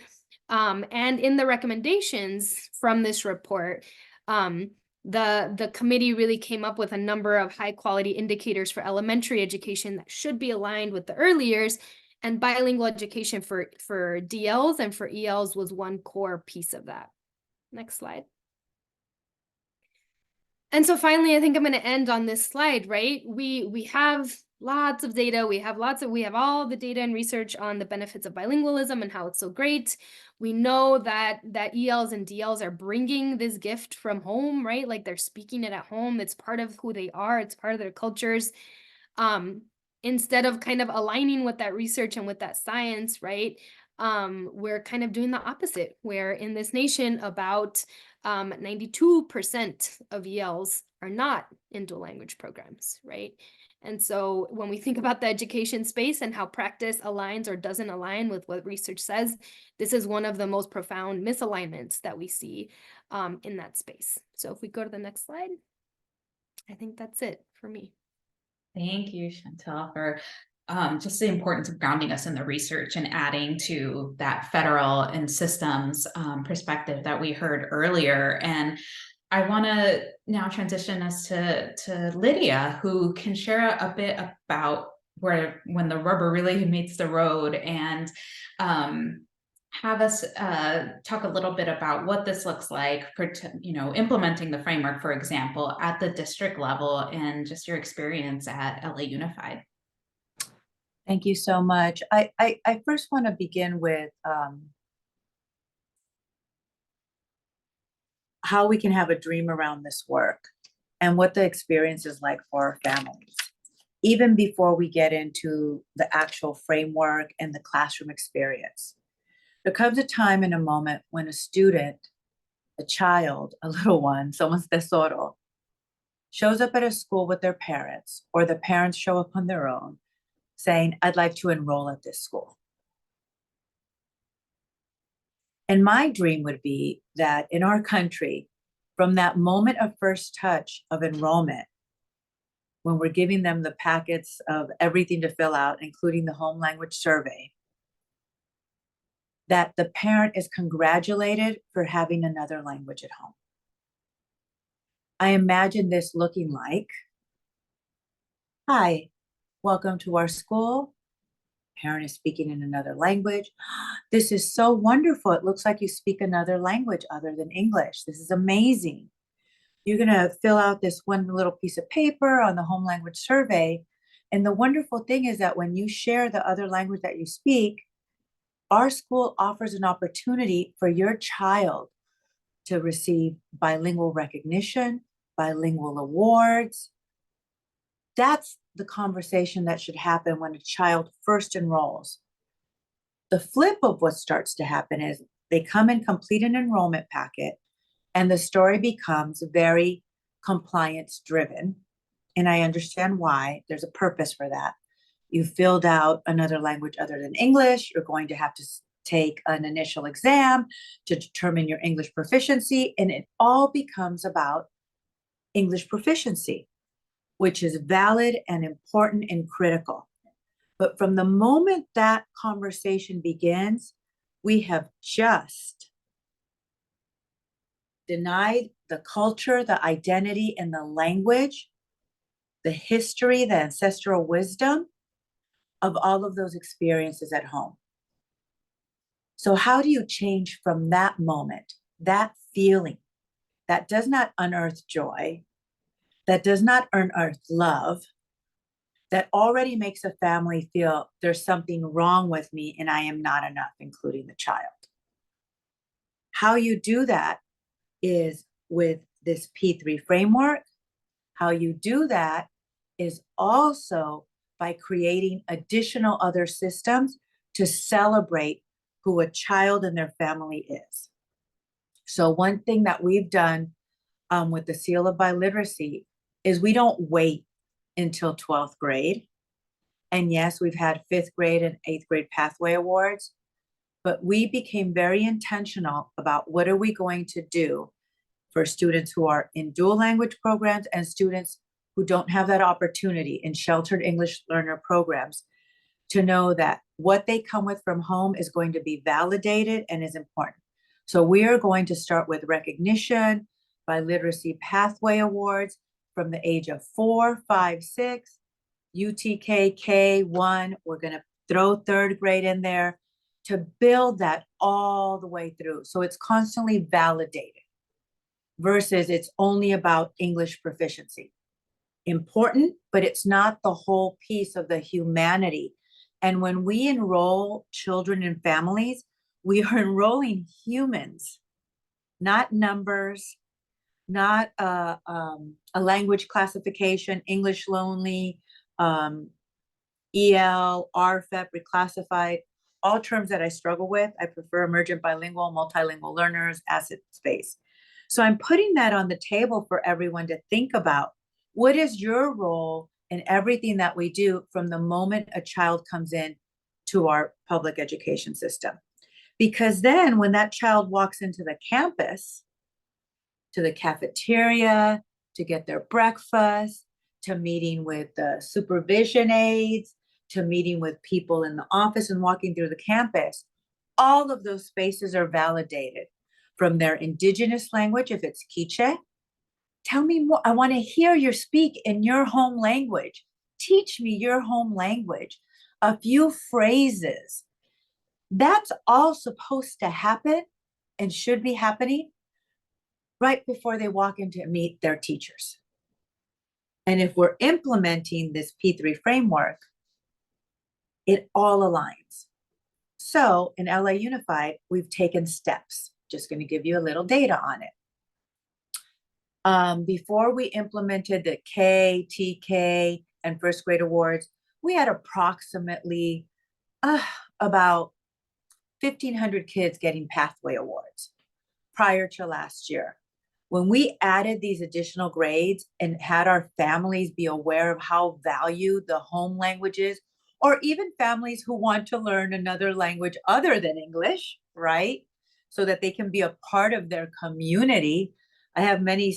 And in the recommendations from this report, the committee really came up with a number of high quality indicators for elementary education that should be aligned with the early years, and bilingual education for DLs and for ELs was one core piece of that. Next slide. And so finally, I think I'm going to end on this slide, right? We have lots of data. We have all the data and research on the benefits of bilingualism and how it's so great. We know that ELs and DLs are bringing this gift from home, right? Like they're speaking it at home. It's part of who they are. It's part of their cultures. Instead of kind of aligning with that research and with that science, right? We're kind of doing the opposite, where in this nation, about 92% of ELs are not in dual language programs, right? And so when we think about the education space and how practice aligns or doesn't align with what research says, this is one of the most profound misalignments that we see in that space. So if we go to the next slide, I think that's it for me. Thank you, Chantal, for just the importance of grounding us in the research and adding to that federal and systems perspective that we heard earlier. And I want to now transition us to Lydia, who can share a bit about when the rubber really meets the road, and have us talk a little bit about what this looks like for implementing the framework, for example, at the district level, and just your experience at LA Unified. Thank you so much. I first want to begin with how we can have a dream around this work and what the experience is like for our families, even before we get into the actual framework and the classroom experience. There comes a time and a moment when a student, a child, a little one, someone's tesoro, shows up at a school with their parents, or the parents show up on their own, saying, I'd like to enroll at this school. And my dream would be that in our country, from that moment of first touch of enrollment, when we're giving them the packets of everything to fill out, including the home language survey, that the parent is congratulated for having another language at home. I imagine this looking like, hi, welcome to our school. Parent is speaking in another language. This is so wonderful. It looks like you speak another language other than English. This is amazing. You're going to fill out this one little piece of paper on the home language survey. And the wonderful thing is that when you share the other language that you speak, our school offers an opportunity for your child to receive bilingual recognition, bilingual awards. That's the conversation that should happen when a child first enrolls. The flip of what starts to happen is they come and complete an enrollment packet, and the story becomes very compliance driven. And I understand why. There's a purpose for that. You filled out another language other than English. You're going to have to take an initial exam to determine your English proficiency. And it all becomes about English proficiency, which is valid and important and critical. But from the moment that conversation begins, we have just denied the culture, the identity, and the language, the history, the ancestral wisdom of all of those experiences at home. So how do you change from that moment, that feeling that does not unearth joy, that does not unearth love, that already makes a family feel there's something wrong with me and I am not enough, including the child? How you do that is with this P3 framework. How you do that is also by creating additional other systems to celebrate who a child and their family is. So one thing that we've done with the Seal of Biliteracy is we don't wait until 12th grade And yes, we've had 5th grade and 8th grade pathway awards, but we became very intentional about what are we going to do for students who are in dual language programs and students who don't have that opportunity in sheltered English learner programs, to know that what they come with from home is going to be validated and is important. So we are going to start with recognition by literacy pathway awards from the age of 4, 5, 6, UTK, K1. We're going to throw 3rd grade in there to build that all the way through. So it's constantly validated versus it's only about English proficiency. Important, but it's not the whole piece of the humanity. And when we enroll children and families, we are enrolling humans, not numbers, not a language classification, English lonely, EL, RFEP, reclassified, all terms that I struggle with. I prefer emergent, bilingual, multilingual learners, asset space. So I'm putting that on the table for everyone to think about. What is your role in everything that we do from the moment a child comes in to our public education system? Because then when that child walks into the campus, to the cafeteria, to get their breakfast, to meeting with the supervision aides, to meeting with people in the office and walking through the campus, all of those spaces are validated from their indigenous language, if it's Quiche. Tell me more. I want to hear you speak in your home language. Teach me your home language. A few phrases. That's all supposed to happen and should be happening right before they walk in to meet their teachers. And if we're implementing this P3 framework, it all aligns. So in LA Unified, we've taken steps. Just going to give you a little data on it. Before we implemented the K, TK, and 1st grade awards, we had approximately about 1,500 kids getting pathway awards prior to last year. When we added these additional grades and had our families be aware of how valued the home language is, or even families who want to learn another language other than English, right? So that they can be a part of their community. I have many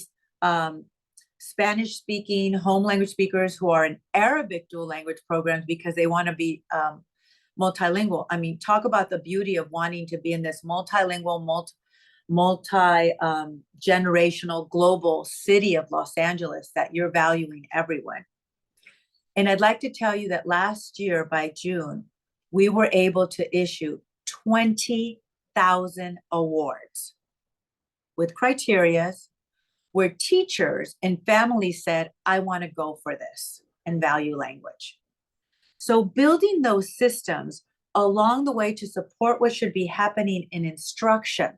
Spanish-speaking home language speakers who are in Arabic dual language programs because they want to be multilingual. I mean, talk about the beauty of wanting to be in this multilingual, multi-generational global city of Los Angeles, that you're valuing everyone. And I'd like to tell you that last year by June, we were able to issue 20,000 awards with criteria where teachers and families said, I want to go for this and value language. So building those systems along the way to support what should be happening in instruction,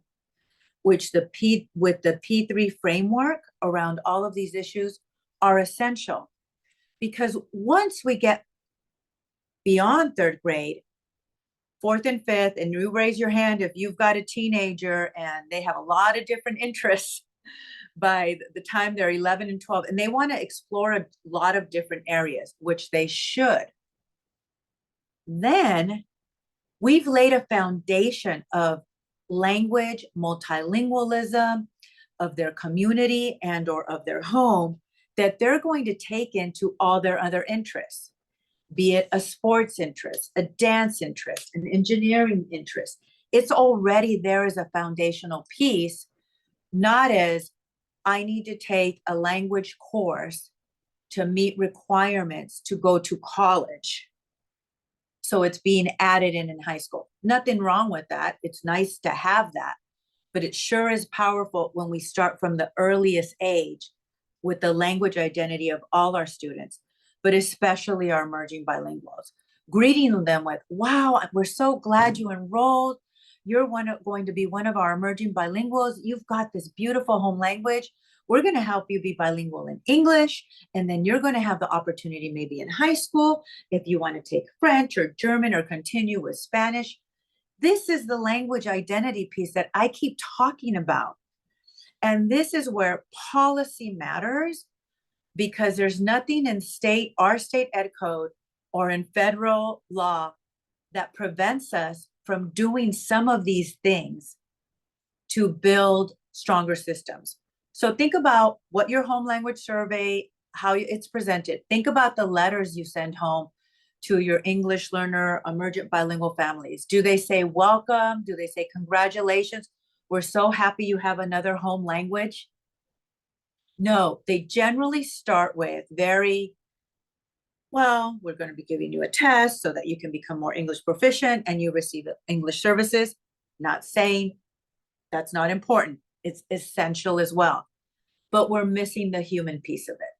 which with the P3 framework around all of these issues are essential. Because once we get beyond 3rd grade, 4th and 5th, and you raise your hand if you've got a teenager and they have a lot of different interests by the time they're 11 and 12, and they want to explore a lot of different areas, which they should. Then we've laid a foundation of language, multilingualism, of their community and or of their home that they're going to take into all their other interests, be it a sports interest, a dance interest, an engineering interest. It's already there as a foundational piece, not as I need to take a language course to meet requirements to go to college. So it's being added in high school. Nothing wrong with that. It's nice to have that, but it sure is powerful when we start from the earliest age with the language identity of all our students, but especially our emerging bilinguals, greeting them with, wow, we're so glad you enrolled. You're going to be one of our emerging bilinguals. You've got this beautiful home language. We're going to help you be bilingual in English, and then you're going to have the opportunity maybe in high school if you want to take French or German or continue with Spanish. This is the language identity piece that I keep talking about. And this is where policy matters, because there's nothing in our state ed code or in federal law that prevents us from doing some of these things to build stronger systems. So think about what your home language survey, how it's presented. Think about the letters you send home to your English learner, emergent bilingual families. Do they say welcome? Do they say congratulations? We're so happy you have another home language. No, they generally start with well, we're going to be giving you a test so that you can become more English proficient and you receive English services. Not saying that's not important. It's essential as well. But we're missing the human piece of it.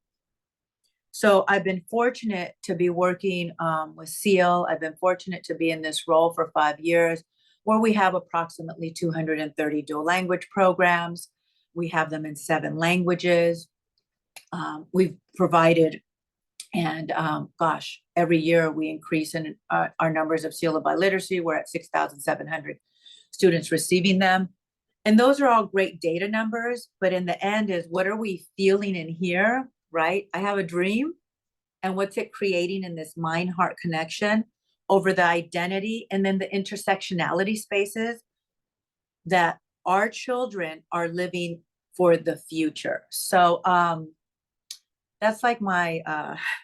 So I've been fortunate to be working with SEAL. I've been fortunate to be in this role for 5 years, where we have approximately 230 dual language programs. We have them in 7 languages. We've provided, and gosh, every year we increase in our numbers of SEAL of Biliteracy. We're at 6,700 students receiving them. And those are all great data numbers, but in the end is what are we feeling in here, right? I have a dream, and what's it creating in this mind-heart connection over the identity and then the intersectionality spaces that our children are living for the future. So that's like my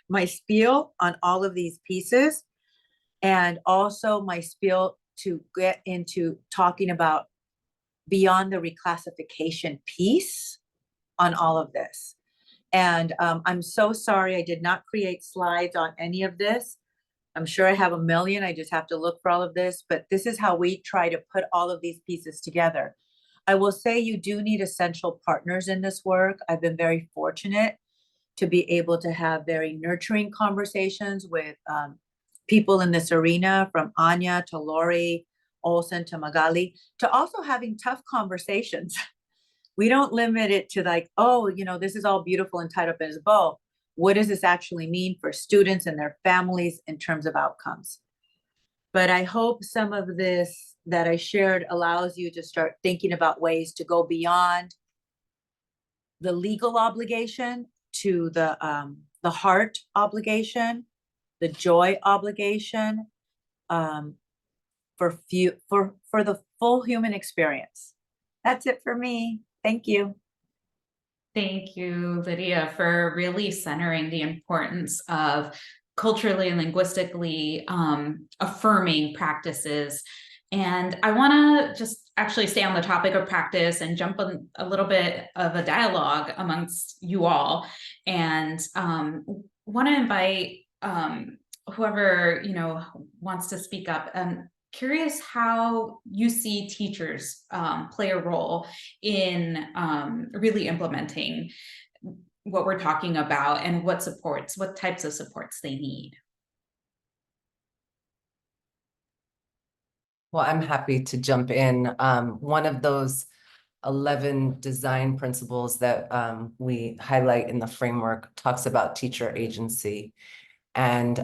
my spiel on all of these pieces, and also my spiel to get into talking about beyond the reclassification piece on all of this. And I'm so sorry I did not create slides on any of this. I'm sure I have a million, I just have to look for all of this, but this is how we try to put all of these pieces together. I will say you do need essential partners in this work. I've been very fortunate to be able to have very nurturing conversations with people in this arena, from Anya to Lori Olson to Magali, to also having tough conversations. We don't limit it to like, oh, you know, this is all beautiful and tied up in a bow. What does this actually mean for students and their families in terms of outcomes? But I hope some of this that I shared allows you to start thinking about ways to go beyond the legal obligation to the heart obligation, the joy obligation, for the full human experience. That's it for me. Thank you. Thank you, Lydia, for really centering the importance of culturally and linguistically affirming practices. And I want to just actually stay on the topic of practice and jump on a little bit of a dialogue amongst you all, and want to invite whoever wants to speak up. Curious how you see teachers play a role in really implementing what we're talking about, and what types of supports they need. Well, I'm happy to jump in. One of those 11 design principles that we highlight in the framework talks about teacher agency. And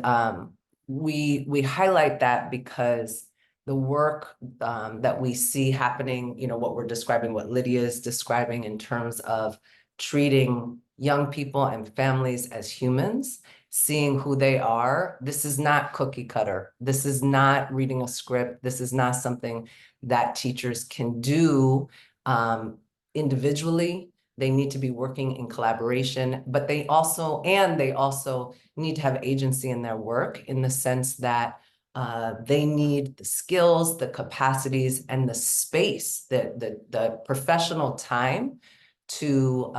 we highlight that because the work that we see happening, what we're describing, what Lydia is describing in terms of treating young people and families as humans, seeing who they are. This is not cookie cutter. This is not reading a script. This is not something that teachers can do individually. They need to be working in collaboration, but they also need to have agency in their work, in the sense that they need the skills, the capacities, and the space, the professional time to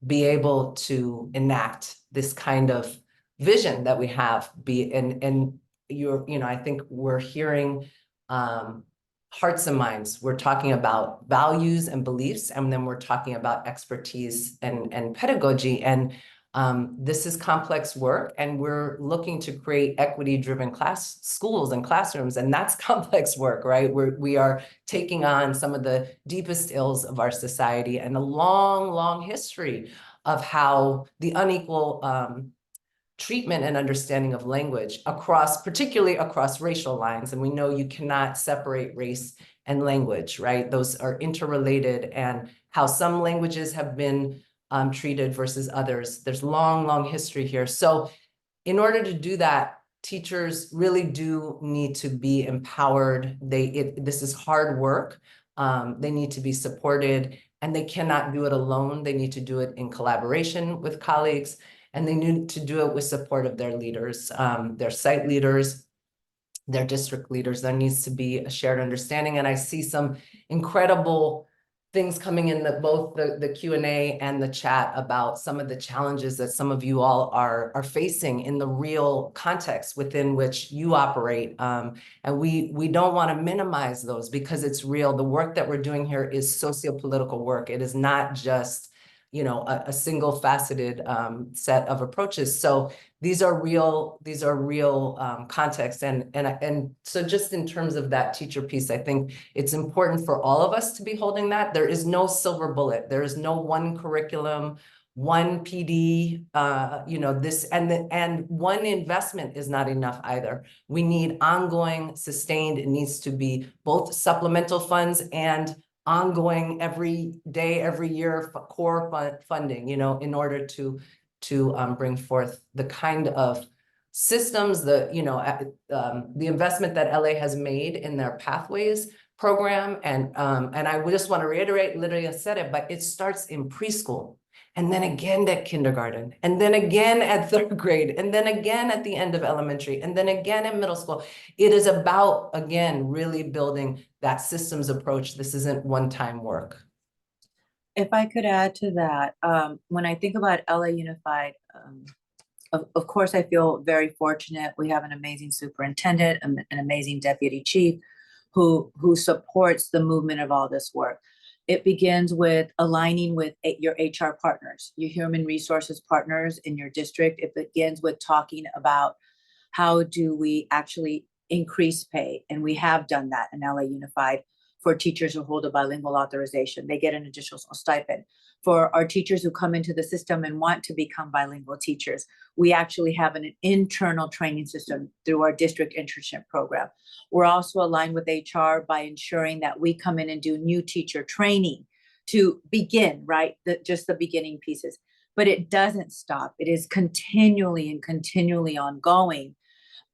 be able to enact this kind of vision that we have. I think we're hearing hearts and minds. We're talking about values and beliefs, and then we're talking about expertise and pedagogy. And this is complex work, and we're looking to create equity-driven schools and classrooms, and that's complex work, right? We are taking on some of the deepest ills of our society, and a long, long history of how the unequal treatment and understanding of language particularly across racial lines. And we know you cannot separate race and language, right? Those are interrelated, and how some languages have been treated versus others. There's long, long history here. So in order to do that, teachers really do need to be empowered. This is hard work. They need to be supported, and they cannot do it alone. They need to do it in collaboration with colleagues, and they need to do it with support of their leaders, their site leaders, their district leaders. There needs to be a shared understanding. And I see some incredible things coming in both the Q&A and the chat about some of the challenges that some of you all are facing in the real context within which you operate. And we don't want to minimize those because it's real. The work that we're doing here is socio-political work. It is not just, you know, a single faceted set of approaches. So these are real contexts. And so just in terms of that teacher piece, I think it's important for all of us to be holding that. There is no silver bullet. There is no one curriculum, one PD, you know, this and one investment is not enough either. We need ongoing, sustained. It needs to be both supplemental funds and ongoing every day, every year core funding, you know, in order to bring forth the kind of systems, the investment that LA has made in their Pathways program. And I just want to reiterate, literally I said it, but it starts in preschool, and then again at kindergarten, and then again at third grade, and then again at the end of elementary, and then again in middle school. It is about, again, really building that systems approach. This isn't one-time work. If I could add to that, when I think about LA Unified, of course, I feel very fortunate. We have an amazing superintendent, an amazing deputy chief who supports the movement of all this work. It begins with aligning with your HR partners, your human resources partners in your district. It begins with talking about how do we actually increase pay, and we have done that in LA Unified. For teachers who hold a bilingual authorization, they get an additional stipend. For our teachers who come into the system and want to become bilingual teachers, we actually have an internal training system through our district internship program. We're also aligned with HR by ensuring that we come in and do new teacher training to begin, right? Just the beginning pieces. But it doesn't stop. It is continually ongoing.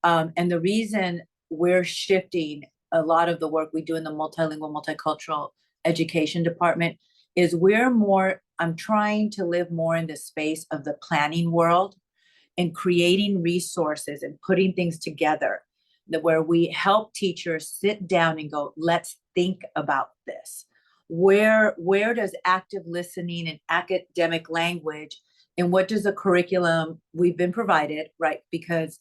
And the reason we're shifting a lot of the work we do in the multilingual, multicultural education department is I'm trying to live more in the space of the planning world and creating resources and putting things together where we help teachers sit down and go, let's think about this. Where does active listening and academic language, and what does the curriculum we've been provided, right? Because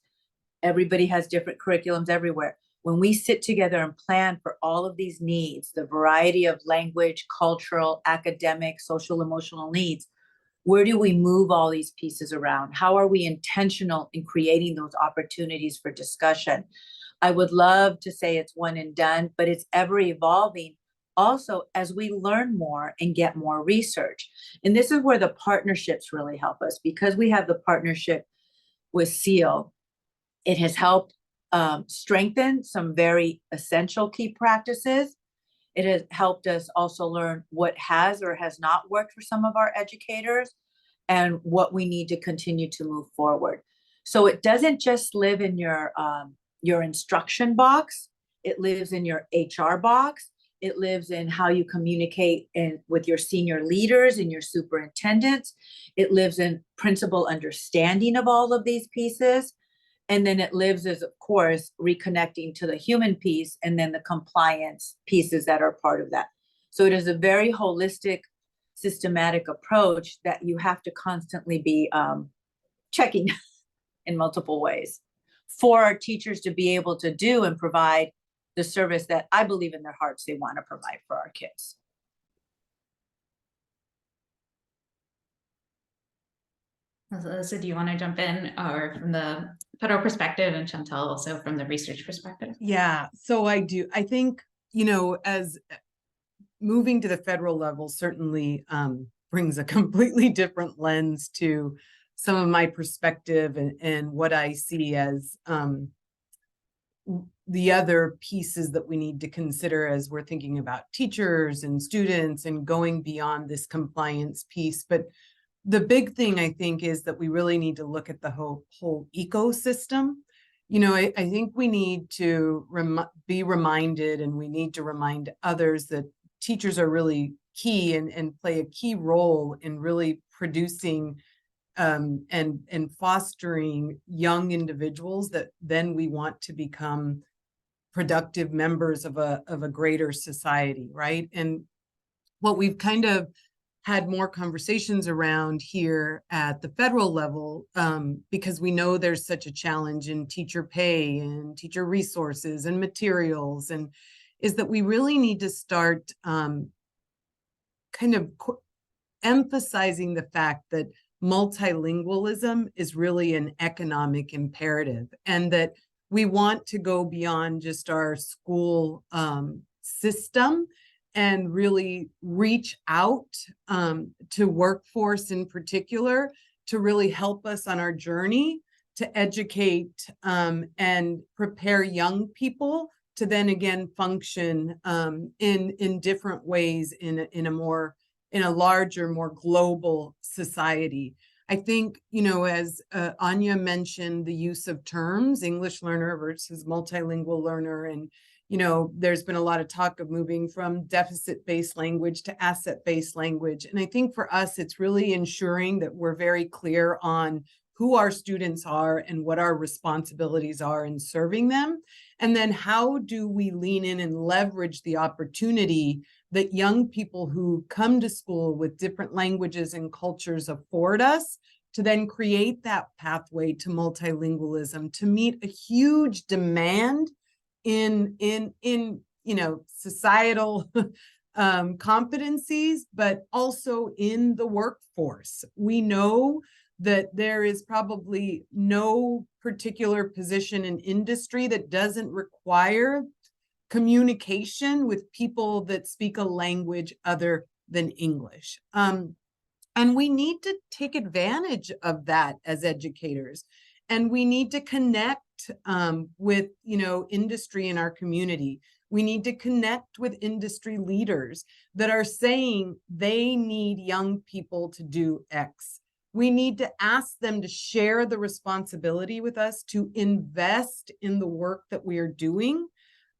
everybody has different curriculums everywhere. When we sit together and plan for all of these needs, the variety of language, cultural, academic, social, emotional needs, where do we move all these pieces around? How are we intentional in creating those opportunities for discussion? I would love to say it's one and done, but it's ever evolving also as we learn more and get more research. And this is where the partnerships really help us, because we have the partnership with SEAL. It has helped strengthen some very essential key practices. It has helped us also learn what has or has not worked for some of our educators and what we need to continue to move forward. So it doesn't just live in your instruction box. It lives in your HR box. It lives in how you communicate with your senior leaders and your superintendents. It lives in principal understanding of all of these pieces. And then it lives as, of course, reconnecting to the human piece and then the compliance pieces that are part of that. So it is a very holistic, systematic approach that you have to constantly be checking in multiple ways for our teachers to be able to do and provide the service that I believe in their hearts they want to provide for our kids. So do you want to jump in, or from the federal perspective, and Chantal also from the research perspective? Yeah, so I do. I think, you know, as moving to the federal level certainly brings a completely different lens to some of my perspective and what I see as the other pieces that we need to consider as we're thinking about teachers and students and going beyond this compliance piece. But the big thing I think is that we really need to look at the whole ecosystem. I think we need to be reminded, and we need to remind others that teachers are really key and play a key role in really producing and fostering young individuals that then we want to become productive members of a greater society, right? And what we've kind of had more conversations around here at the federal level, because we know there's such a challenge in teacher pay and teacher resources and materials, and is that we really need to start kind of emphasizing the fact that multilingualism is really an economic imperative, and that we want to go beyond just our school system and really reach out to workforce in particular to really help us on our journey to educate and prepare young people to then again function in different ways in a larger, more global society. I think, as Anya mentioned, the use of terms, English learner versus multilingual learner, and there's been a lot of talk of moving from deficit-based language to asset-based language. And I think for us, it's really ensuring that we're very clear on who our students are and what our responsibilities are in serving them. And then how do we lean in and leverage the opportunity that young people who come to school with different languages and cultures afford us to then create that pathway to multilingualism, to meet a huge demand in societal competencies, but also in the workforce. We know that there is probably no particular position in industry that doesn't require communication with people that speak a language other than English. And we need to take advantage of that as educators. And we need to connect with industry in our community. We need to connect with industry leaders that are saying they need young people to do X. We need to ask them to share the responsibility with us to invest in the work that we are doing,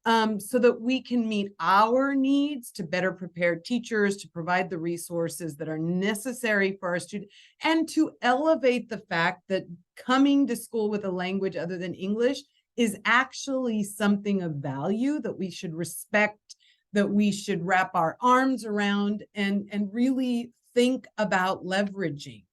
so that we can meet our needs to better prepare teachers, to provide the resources that are necessary for our students, and to elevate the fact that coming to school with a language other than English is actually something of value that we should respect, that we should wrap our arms around and really think about leveraging.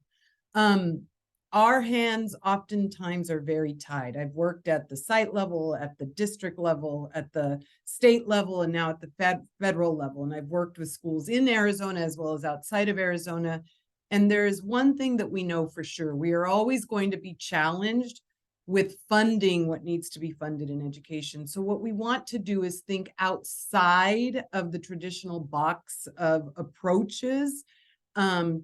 Our hands oftentimes are very tied. I've worked at the site level, at the district level, at the state level, and now at the federal level. And I've worked with schools in Arizona as well as outside of Arizona. And there is one thing that we know for sure. We are always going to be challenged with funding what needs to be funded in education. So what we want to do is think outside of the traditional box of approaches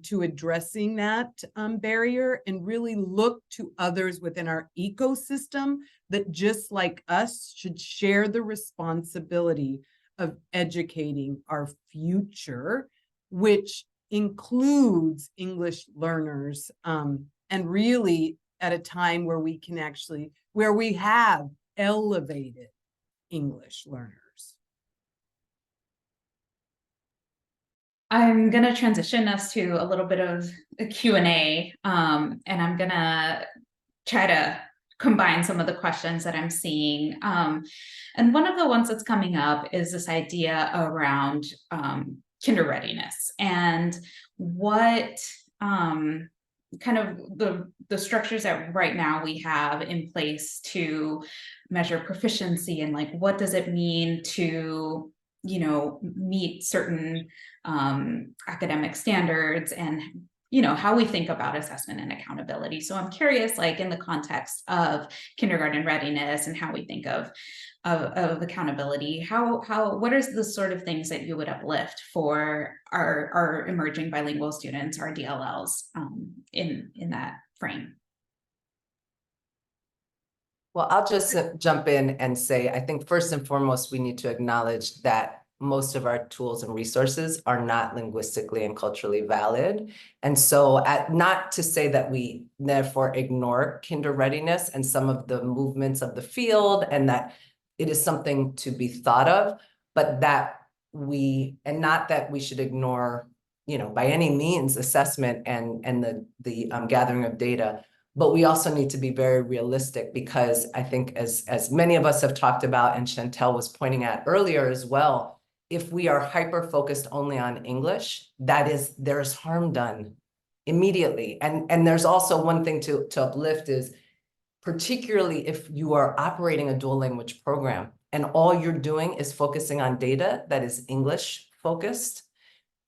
to addressing that barrier, and really look to others within our ecosystem that, just like us, should share the responsibility of educating our future, which includes English learners, and really at a time where we have elevated English learners. I'm going to transition us to a little bit of a Q&A, and I'm going to try to combine some of the questions that I'm seeing. And one of the ones that's coming up is this idea around kinder readiness, and what kind of the structures that right now we have in place to measure proficiency, and like, what does it mean to meet certain academic standards, and how we think about assessment and accountability. So I'm curious, like, in the context of kindergarten readiness and how we think of accountability, what are the sort of things that you would uplift for our emerging bilingual students, our DLLs, in that frame? Well, I'll just jump in and say, I think first and foremost, we need to acknowledge that most of our tools and resources are not linguistically and culturally valid. And so not to say that we therefore ignore kinder readiness and some of the movements of the field, and that it is something to be thought of, but not that we should ignore, by any means, assessment and the gathering of data. But we also need to be very realistic, because I think as many of us have talked about, and Chantel was pointing at earlier as well, if we are hyper-focused only on English, there's harm done immediately. And there's also one thing to uplift is, particularly if you are operating a dual language program and all you're doing is focusing on data that is English focused,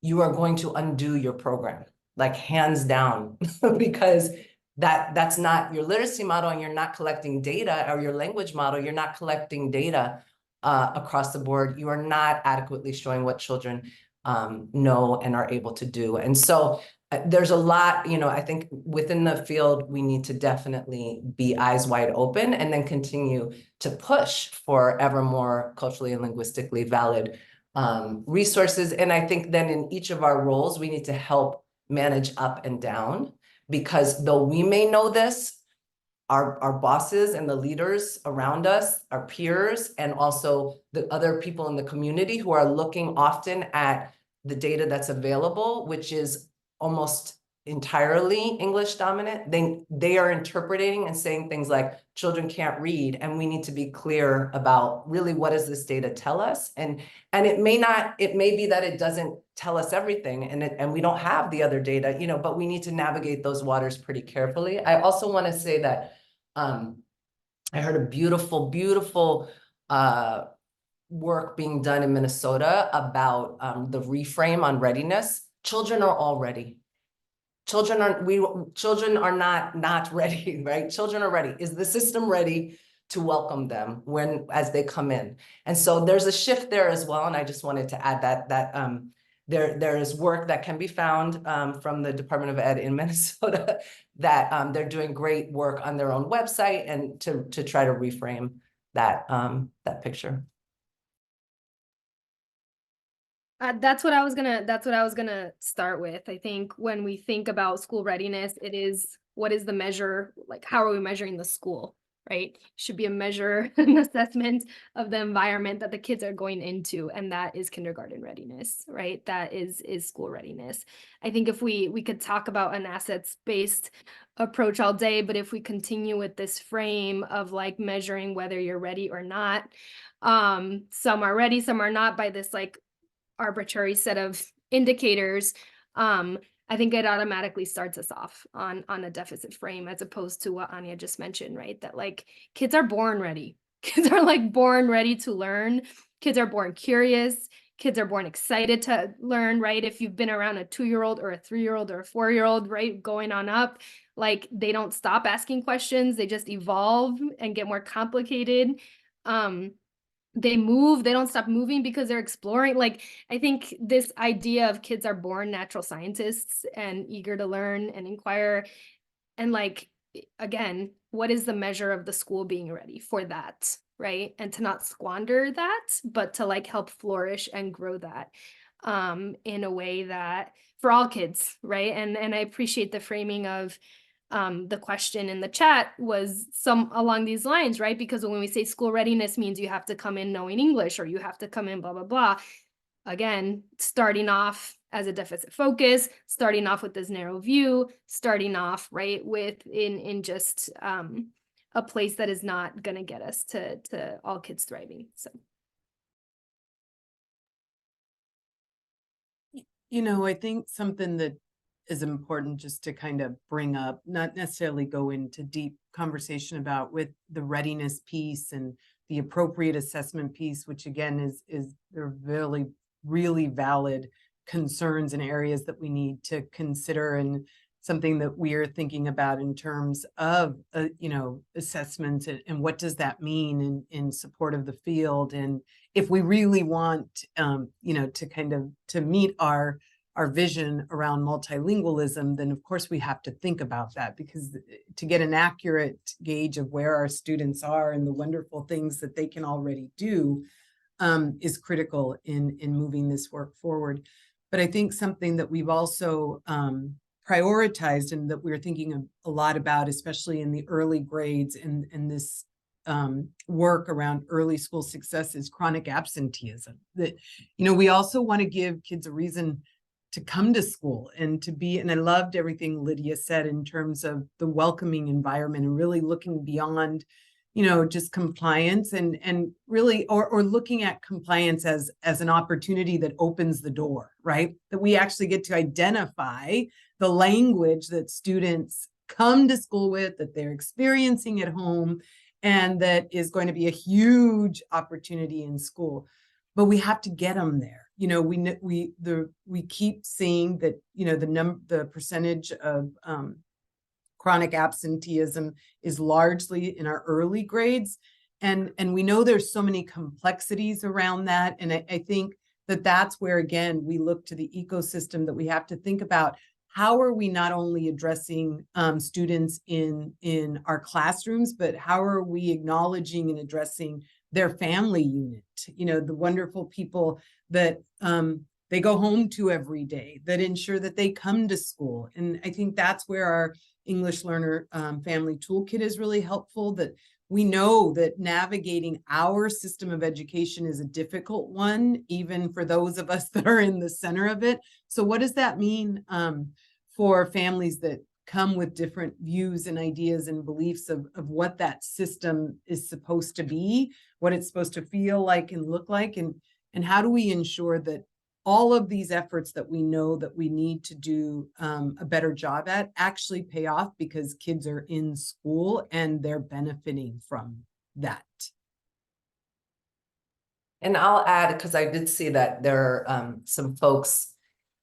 you are going to undo your program, like hands down, because that's not your literacy model, and you're not collecting data, or your language model, you're not collecting data across the board. You are not adequately showing what children know and are able to do. And so there's a lot, I think within the field, we need to definitely be eyes wide open, and then continue to push for ever more culturally and linguistically valid resources. And I think then in each of our roles, we need to help manage up and down, because though we may know this, our bosses and the leaders around us, our peers, and also the other people in the community who are looking often at the data that's available, which is almost entirely English dominant, they are interpreting and saying things like children can't read, and we need to be clear about really what does this data tell us. And it may be that it doesn't tell us everything, and we don't have the other data, but we need to navigate those waters pretty carefully. I also want to say that I heard a beautiful work being done in Minnesota about the reframe on readiness. Children are all ready. Children are not ready, right? Children are ready. Is the system ready to welcome them as they come in? And so there's a shift there as well. And I just wanted to add that there is work that can be found from the Department of Ed in Minnesota that they're doing great work on their own website, and to try to reframe that picture. That's what I was gonna start with. I think when we think about school readiness, it is, what is the measure? Like, how are we measuring the school, right? Should be a measure, an assessment of the environment that the kids are going into, and that is kindergarten readiness, right? That is school readiness. I think if we could talk about an assets-based approach all day, but if we continue with this frame of like measuring whether you're ready or not, some are ready, some are not, by this like arbitrary set of indicators, I think it automatically starts us off on a deficit frame, as opposed to what Anya just mentioned, right? That like kids are born ready. Kids are like born ready to learn. Kids are born curious. Kids are born excited to learn, right? If you've been around a 2-year-old or a 3-year-old or a 4-year-old, right, going on up, like they don't stop asking questions. They just evolve and get more complicated. They move, they don't stop moving because they're exploring. Like, I think this idea of kids are born natural scientists and eager to learn and inquire. And like, again, what is the measure of the school being ready for that, right? And to not squander that, but to like help flourish and grow that in a way that for all kids, right? And I appreciate the framing of the question in the chat was some along these lines, right? Because when we say school readiness means you have to come in knowing English, or you have to come in blah, blah, blah. Again, starting off as a deficit focus, starting off with this narrow view, starting off, right, with in just a place that is not going to get us to all kids thriving. So. I think something that is important just to kind of bring up, not necessarily go into deep conversation about, with the readiness piece and the appropriate assessment piece, which again is they're really valid concerns and areas that we need to consider, and something that we are thinking about in terms of assessments, and what does that mean in support of the field. And if we really want to kind of to meet our vision around multilingualism, then of course we have to think about that, because to get an accurate gauge of where our students are and the wonderful things that they can already do, is critical in moving this work forward. But I think something that we've also prioritized and that we're thinking a lot about, especially in the early grades and this work around early school success, is chronic absenteeism. That, we also want to give kids a reason to come to school and to be, and I loved everything Lydia said in terms of the welcoming environment and really looking beyond, just compliance and really, or looking at compliance as an opportunity that opens the door, right? That we actually get to identify the language that students come to school with, that they're experiencing at home, and that is going to be a huge opportunity in school. But we have to get them there. We keep seeing that, the percentage of chronic absenteeism is largely in our early grades. And we know there's so many complexities around that. And I think that that's where, again, we look to the ecosystem that we have to think about. How are we not only addressing students in our classrooms, but how are we acknowledging and addressing their family unit, the wonderful people that they go home to every day, that ensure that they come to school. And I think that's where our English Learner Family Toolkit is really helpful, that we know that navigating our system of education is a difficult one, even for those of us that are in the center of it. So what does that mean for families that come with different views and ideas and beliefs of what that system is supposed to be, what it's supposed to feel like and look like, and how do we ensure that all of these efforts that we know that we need to do a better job at actually pay off because kids are in school and they're benefiting from that. And I'll add, because I did see that there are some folks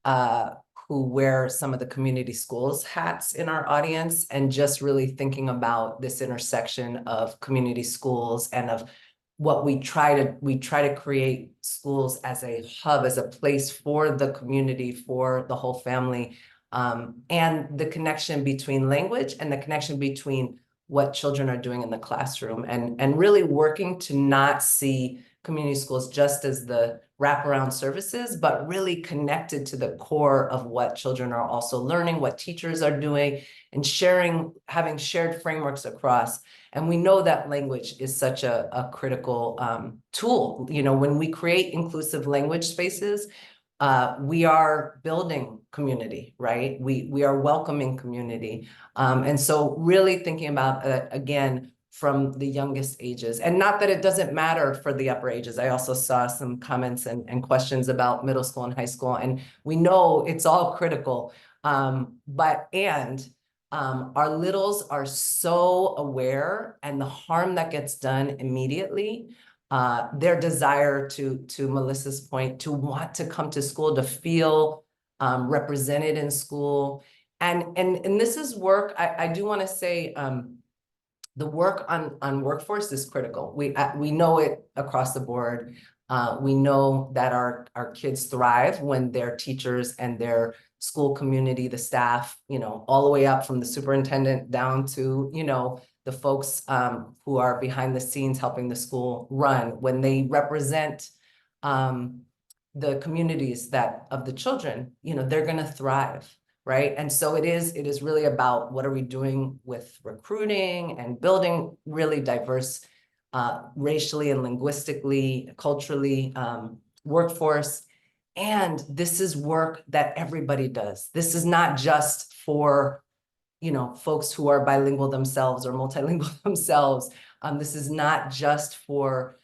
who wear some of the community schools hats in our audience, and just really thinking about this intersection of community schools and of what we try to create schools as a hub, as a place for the community, for the whole family, and the connection between language and the connection between what children are doing in the classroom, and really working to not see community schools just as the wraparound services, but really connected to the core of what children are also learning, what teachers are doing, and having shared frameworks across. And we know that language is such a critical tool. When we create inclusive language spaces, we are building community, right? We are welcoming community. And so really thinking about, again, from the youngest ages, and not that it doesn't matter for the upper ages. I also saw some comments and questions about middle school and high school, and we know it's all critical. Our littles are so aware, and the harm that gets done immediately, their desire to Melissa's point, to want to come to school, to feel represented in school. And this is work, I do want to say, the work on workforce is critical. We know it across the board. We know that our kids thrive when their teachers and their school community, the staff, all the way up from the superintendent down to, the folks who are behind the scenes helping the school run, when they represent the communities of the children, they're going to thrive. Right. And so it is really about what are we doing with recruiting and building really diverse racially and linguistically, culturally workforce. And this is work that everybody does. This is not just for, folks who are bilingual themselves or multilingual themselves. This is not just for,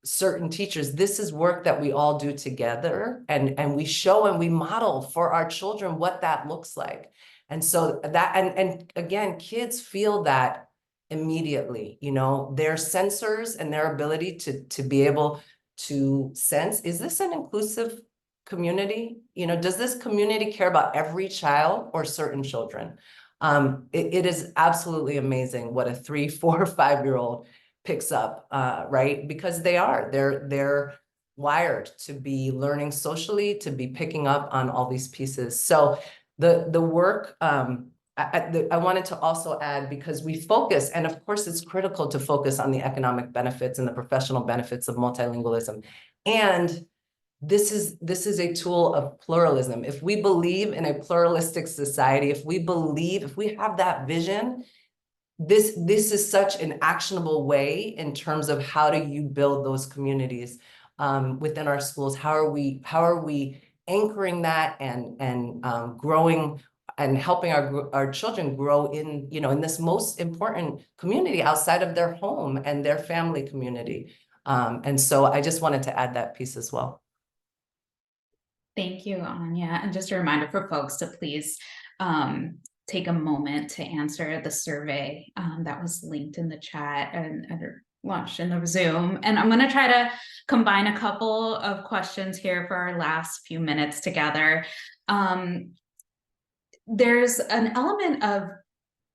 certain teachers. This is work that we all do together, and we show and we model for our children what that looks like. And so that, and again, kids feel that immediately, their sensors and their ability to be able to sense, is this an inclusive community? Does this community care about every child or certain children? It is absolutely amazing what a 3, 4, 5-year-old picks up, right? Because they're wired to be learning socially, to be picking up on all these pieces. So the work I wanted to also add, because we focus, and of course it's critical to focus on the economic benefits and the professional benefits of multilingualism. And this is a tool of pluralism. If we believe in a pluralistic society, if we have that vision, this is such an actionable way in terms of how do you build those communities within our schools. How are we anchoring that and growing and helping our children grow in, in this most important community outside of their home and their family community. And so I just wanted to add that piece as well. Thank you, Anya. And just a reminder for folks to please take a moment to answer the survey that was linked in the chat and launched in the Zoom. And I'm going to try to combine a couple of questions here for our last few minutes together. There's an element of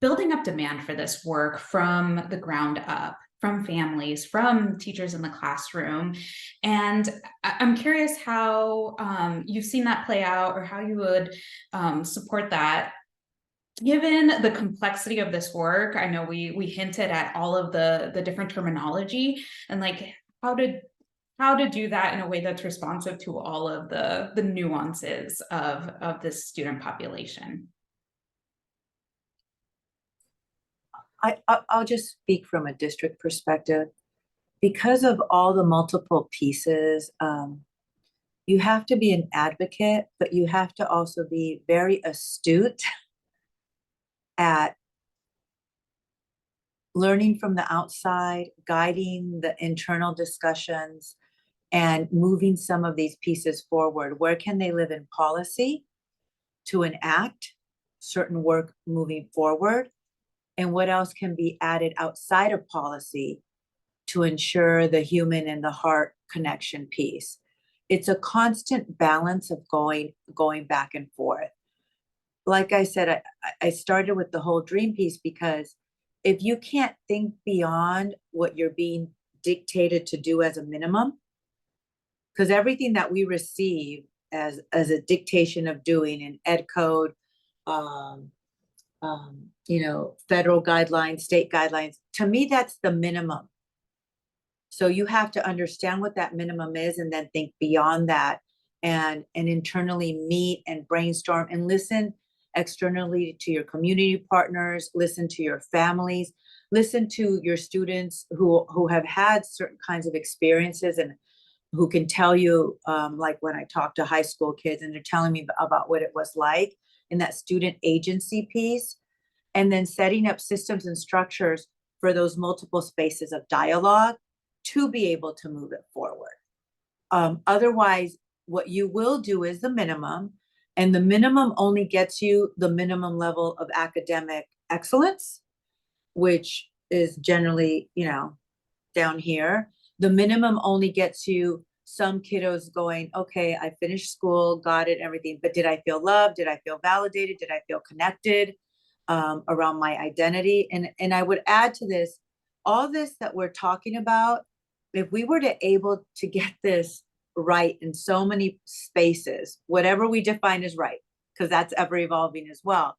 building up demand for this work from the ground up, from families, from teachers in the classroom. And I'm curious how you've seen that play out, or how you would support that. Given the complexity of this work, I know we hinted at all of the different terminology, and like how to do that in a way that's responsive to all of the nuances of this student population. I'll just speak from a district perspective. Because of all the multiple pieces, you have to be an advocate, but you have to also be very astute at learning from the outside, guiding the internal discussions, and moving some of these pieces forward. Where can they live in policy to enact certain work moving forward? And what else can be added outside of policy to ensure the human and the heart connection piece? It's a constant balance of going back and forth. Like I said, I started with the whole dream piece, because if you can't think beyond what you're being dictated to do as a minimum, because everything that we receive as a dictation of doing in ed code, federal guidelines, state guidelines, to me, that's the minimum. So you have to understand what that minimum is, and then think beyond that, and internally meet and brainstorm and listen externally to your community partners, listen to your families, listen to your students who have had certain kinds of experiences and who can tell you, like when I talk to high school kids and they're telling me about what it was like in that student agency piece, and then setting up systems and structures for those multiple spaces of dialogue to be able to move it forward. Otherwise, what you will do is the minimum, and the minimum only gets you the minimum level of academic excellence, which is generally, down here. The minimum only gets you some kiddos going, okay, I finished school, got it, everything, but did I feel loved? Did I feel validated? Did I feel connected around my identity? And I would add to this, all this that we're talking about, if we were to able to get this right in so many spaces, whatever we define as right, because that's ever evolving as well,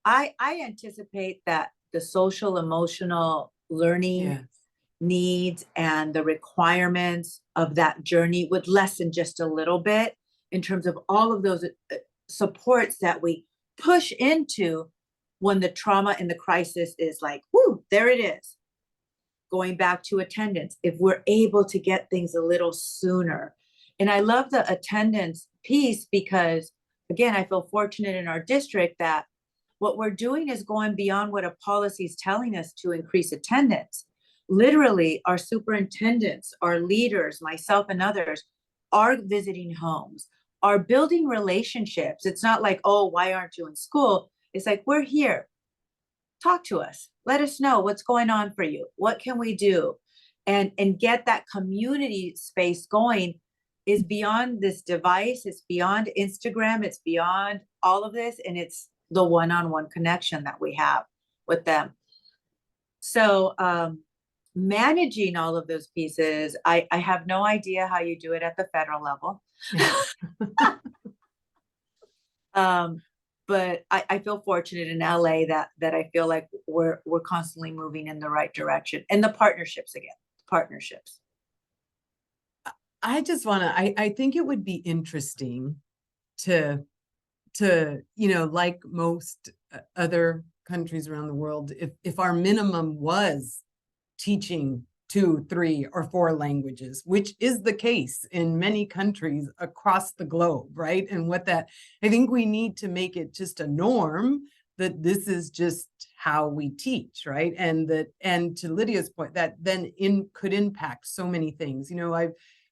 I anticipate that the social emotional learning needs and the requirements of that journey would lessen just a little bit in terms of all of those supports that we push into when the trauma and the crisis is like, whoo, there it is. Going back to attendance, if we're able to get things a little sooner. And I love the attendance piece because, again, I feel fortunate in our district that what we're doing is going beyond what a policy is telling us to increase attendance. Literally, our superintendents, our leaders, myself and others, are visiting homes, are building relationships. It's not like, oh, why aren't you in school? It's like, we're here. Talk to us. Let us know what's going on for you. What can we do? And get that community space going is beyond this device. It's beyond Instagram. It's beyond all of this. And it's the one-on-one connection that we have with them. So managing all of those pieces, I have no idea how you do it at the federal level. but I feel fortunate in LA that I feel like we're constantly moving in the right direction. And the partnerships again, partnerships. I just want to, I think it would be interesting to, like most other countries around the world, if our minimum was teaching 2, 3, or 4 languages, which is the case in many countries across the globe, right? And I think we need to make it just a norm that this is just how we teach, right? And to Lydia's point, that then could impact so many things.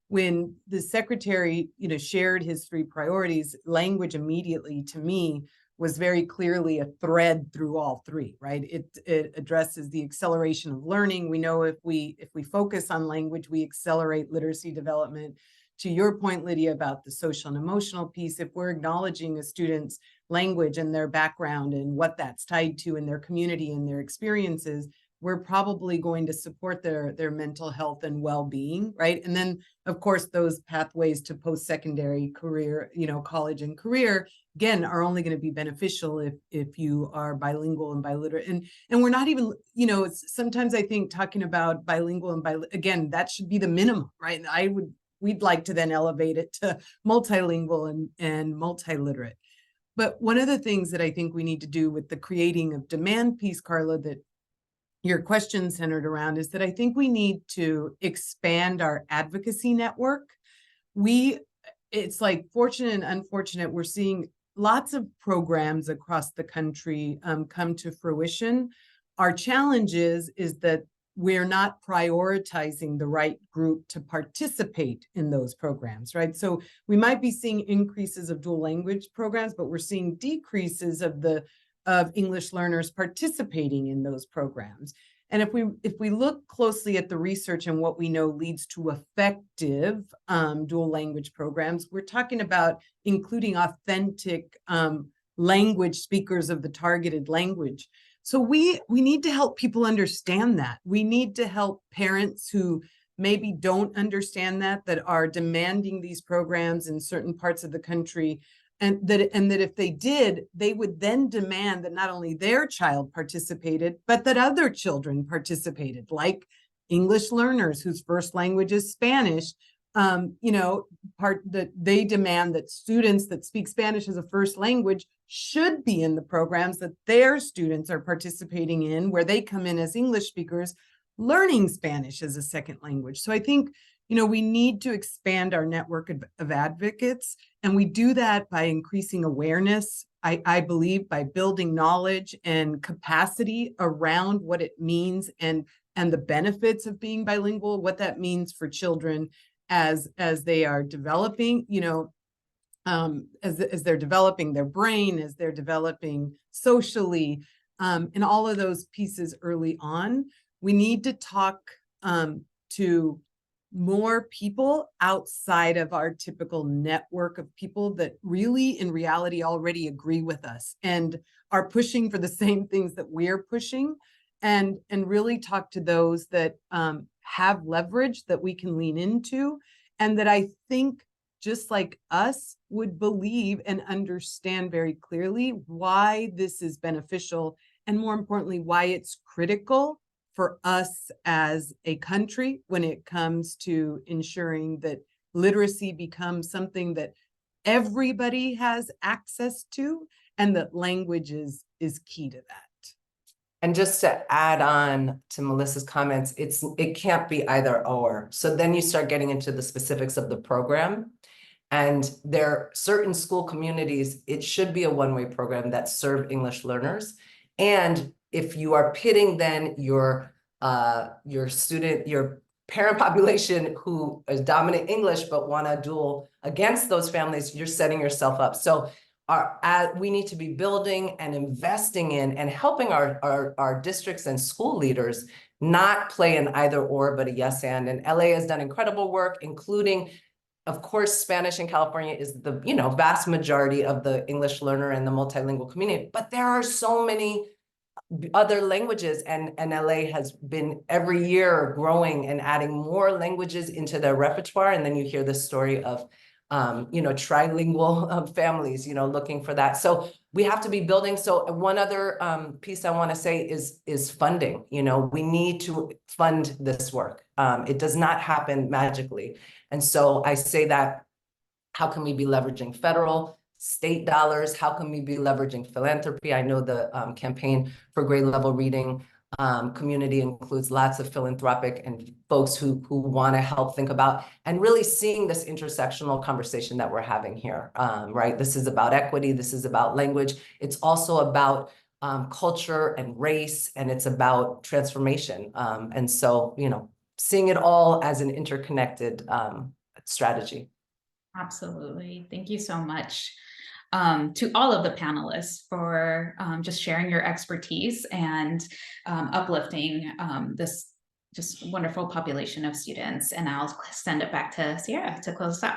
When the secretary, shared his 3 priorities, language immediately to me was very clearly a thread through all 3, right? It addresses the acceleration of learning. We know if we focus on language, we accelerate literacy development. To your point, Lydia, about the social and emotional piece, if we're acknowledging a student's language and their background and what that's tied to in their community and their experiences, we're probably going to support their mental health and well-being, right? And then, of course, those pathways to post-secondary career, college and career, again, are only going to be beneficial if you are bilingual and biliterate. And we're not even, sometimes I think talking about bilingual and again, that should be the minimum, right? We'd like to then elevate it to multilingual and multiliterate. But one of the things that I think we need to do with the creating of demand piece, Carla, that your question centered around, is that I think we need to expand our advocacy network. It's like fortunate and unfortunate. We're seeing lots of programs across the country come to fruition. Our challenge is that we're not prioritizing the right group to participate in those programs, right? So we might be seeing increases of dual language programs, but we're seeing decreases of English learners participating in those programs. And if we look closely at the research and what we know leads to effective dual language programs, we're talking about including authentic language speakers of the targeted language. So we need to help people understand that. We need to help parents who maybe don't understand that are demanding these programs in certain parts of the country. And that if they did, they would then demand that not only their child participated, but that other children participated, like English learners whose first language is Spanish. That they demand that students that speak Spanish as a first language should be in the programs that their students are participating in, where they come in as English speakers, learning Spanish as a second language. So I think, we need to expand our network of advocates, and we do that by increasing awareness. I believe by building knowledge and capacity around what it means and the benefits of being bilingual, what that means for children as they are developing, as they're developing their brain, as they're developing socially, and all of those pieces early on. We need to talk to more people outside of our typical network of people that really in reality already agree with us and are pushing for the same things that we're pushing, and really talk to those that have leverage that we can lean into, and that I think just like us would believe and understand very clearly why this is beneficial, and more importantly, why it's critical for us as a country when it comes to ensuring that literacy becomes something that everybody has access to, and that language is key to that. And just to add on to Melissa's comments, it can't be either or. So then you start getting into the specifics of the program. And there are certain school communities, it should be a one-way program that serve English learners. And if you are pitting then your parent population who is dominant English but want to dual against those families, you're setting yourself up. So we need to be building and investing in and helping our districts and school leaders not play an either or, but a yes and LA has done incredible work, including, of course, Spanish in California is the vast majority of the English learner and the multilingual community, but there are so many other languages, and LA has been every year growing and adding more languages into their repertoire. And then you hear the story of trilingual families, looking for that. So we have to be building. So one other piece I want to say is funding. We need to fund this work. It does not happen magically. And so I say that, how can we be leveraging federal, state dollars? How can we be leveraging philanthropy? I know the campaign for grade level reading community includes lots of philanthropic and folks who want to help think about and really seeing this intersectional conversation that we're having here, right? This is about equity. This is about language. It's also about culture and race, and it's about transformation. And so, seeing it all as an interconnected strategy. Absolutely. Thank you so much to all of the panelists for just sharing your expertise and uplifting this just wonderful population of students. And I'll send it back to Sierra to close out.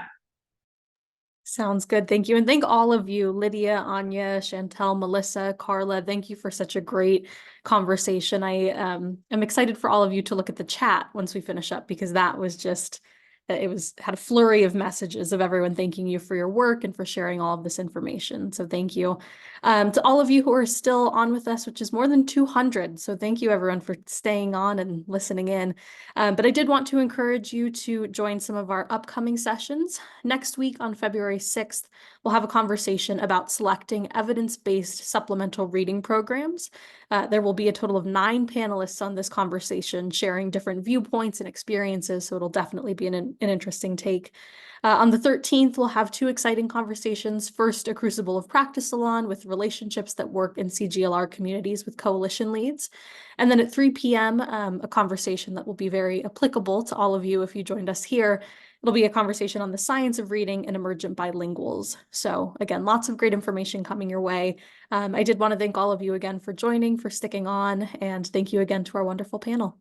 Sounds good. Thank you. And thank all of you, Lydia, Anya, Chantel, Melissa, Carla. Thank you for such a great conversation. I am excited for all of you to look at the chat once we finish up, because that was just, had a flurry of messages of everyone thanking you for your work and for sharing all of this information. So thank you. To all of you who are still on with us, which is more than 200. So thank you everyone for staying on and listening in. But I did want to encourage you to join some of our upcoming sessions. Next week on February 6th, we'll have a conversation about selecting evidence-based supplemental reading programs. There will be a total of 9 panelists on this conversation, sharing different viewpoints and experiences, so it'll definitely be an interesting take. On the 13th, we'll have 2 exciting conversations. First, a Crucible of Practice salon with relationships that work in CGLR communities with coalition leads. And then at 3 p.m., a conversation that will be very applicable to all of you if you joined us here. It'll be a conversation on the science of reading and emergent bilinguals. So again, lots of great information coming your way. I did want to thank all of you again for joining, for sticking on, and thank you again to our wonderful panel.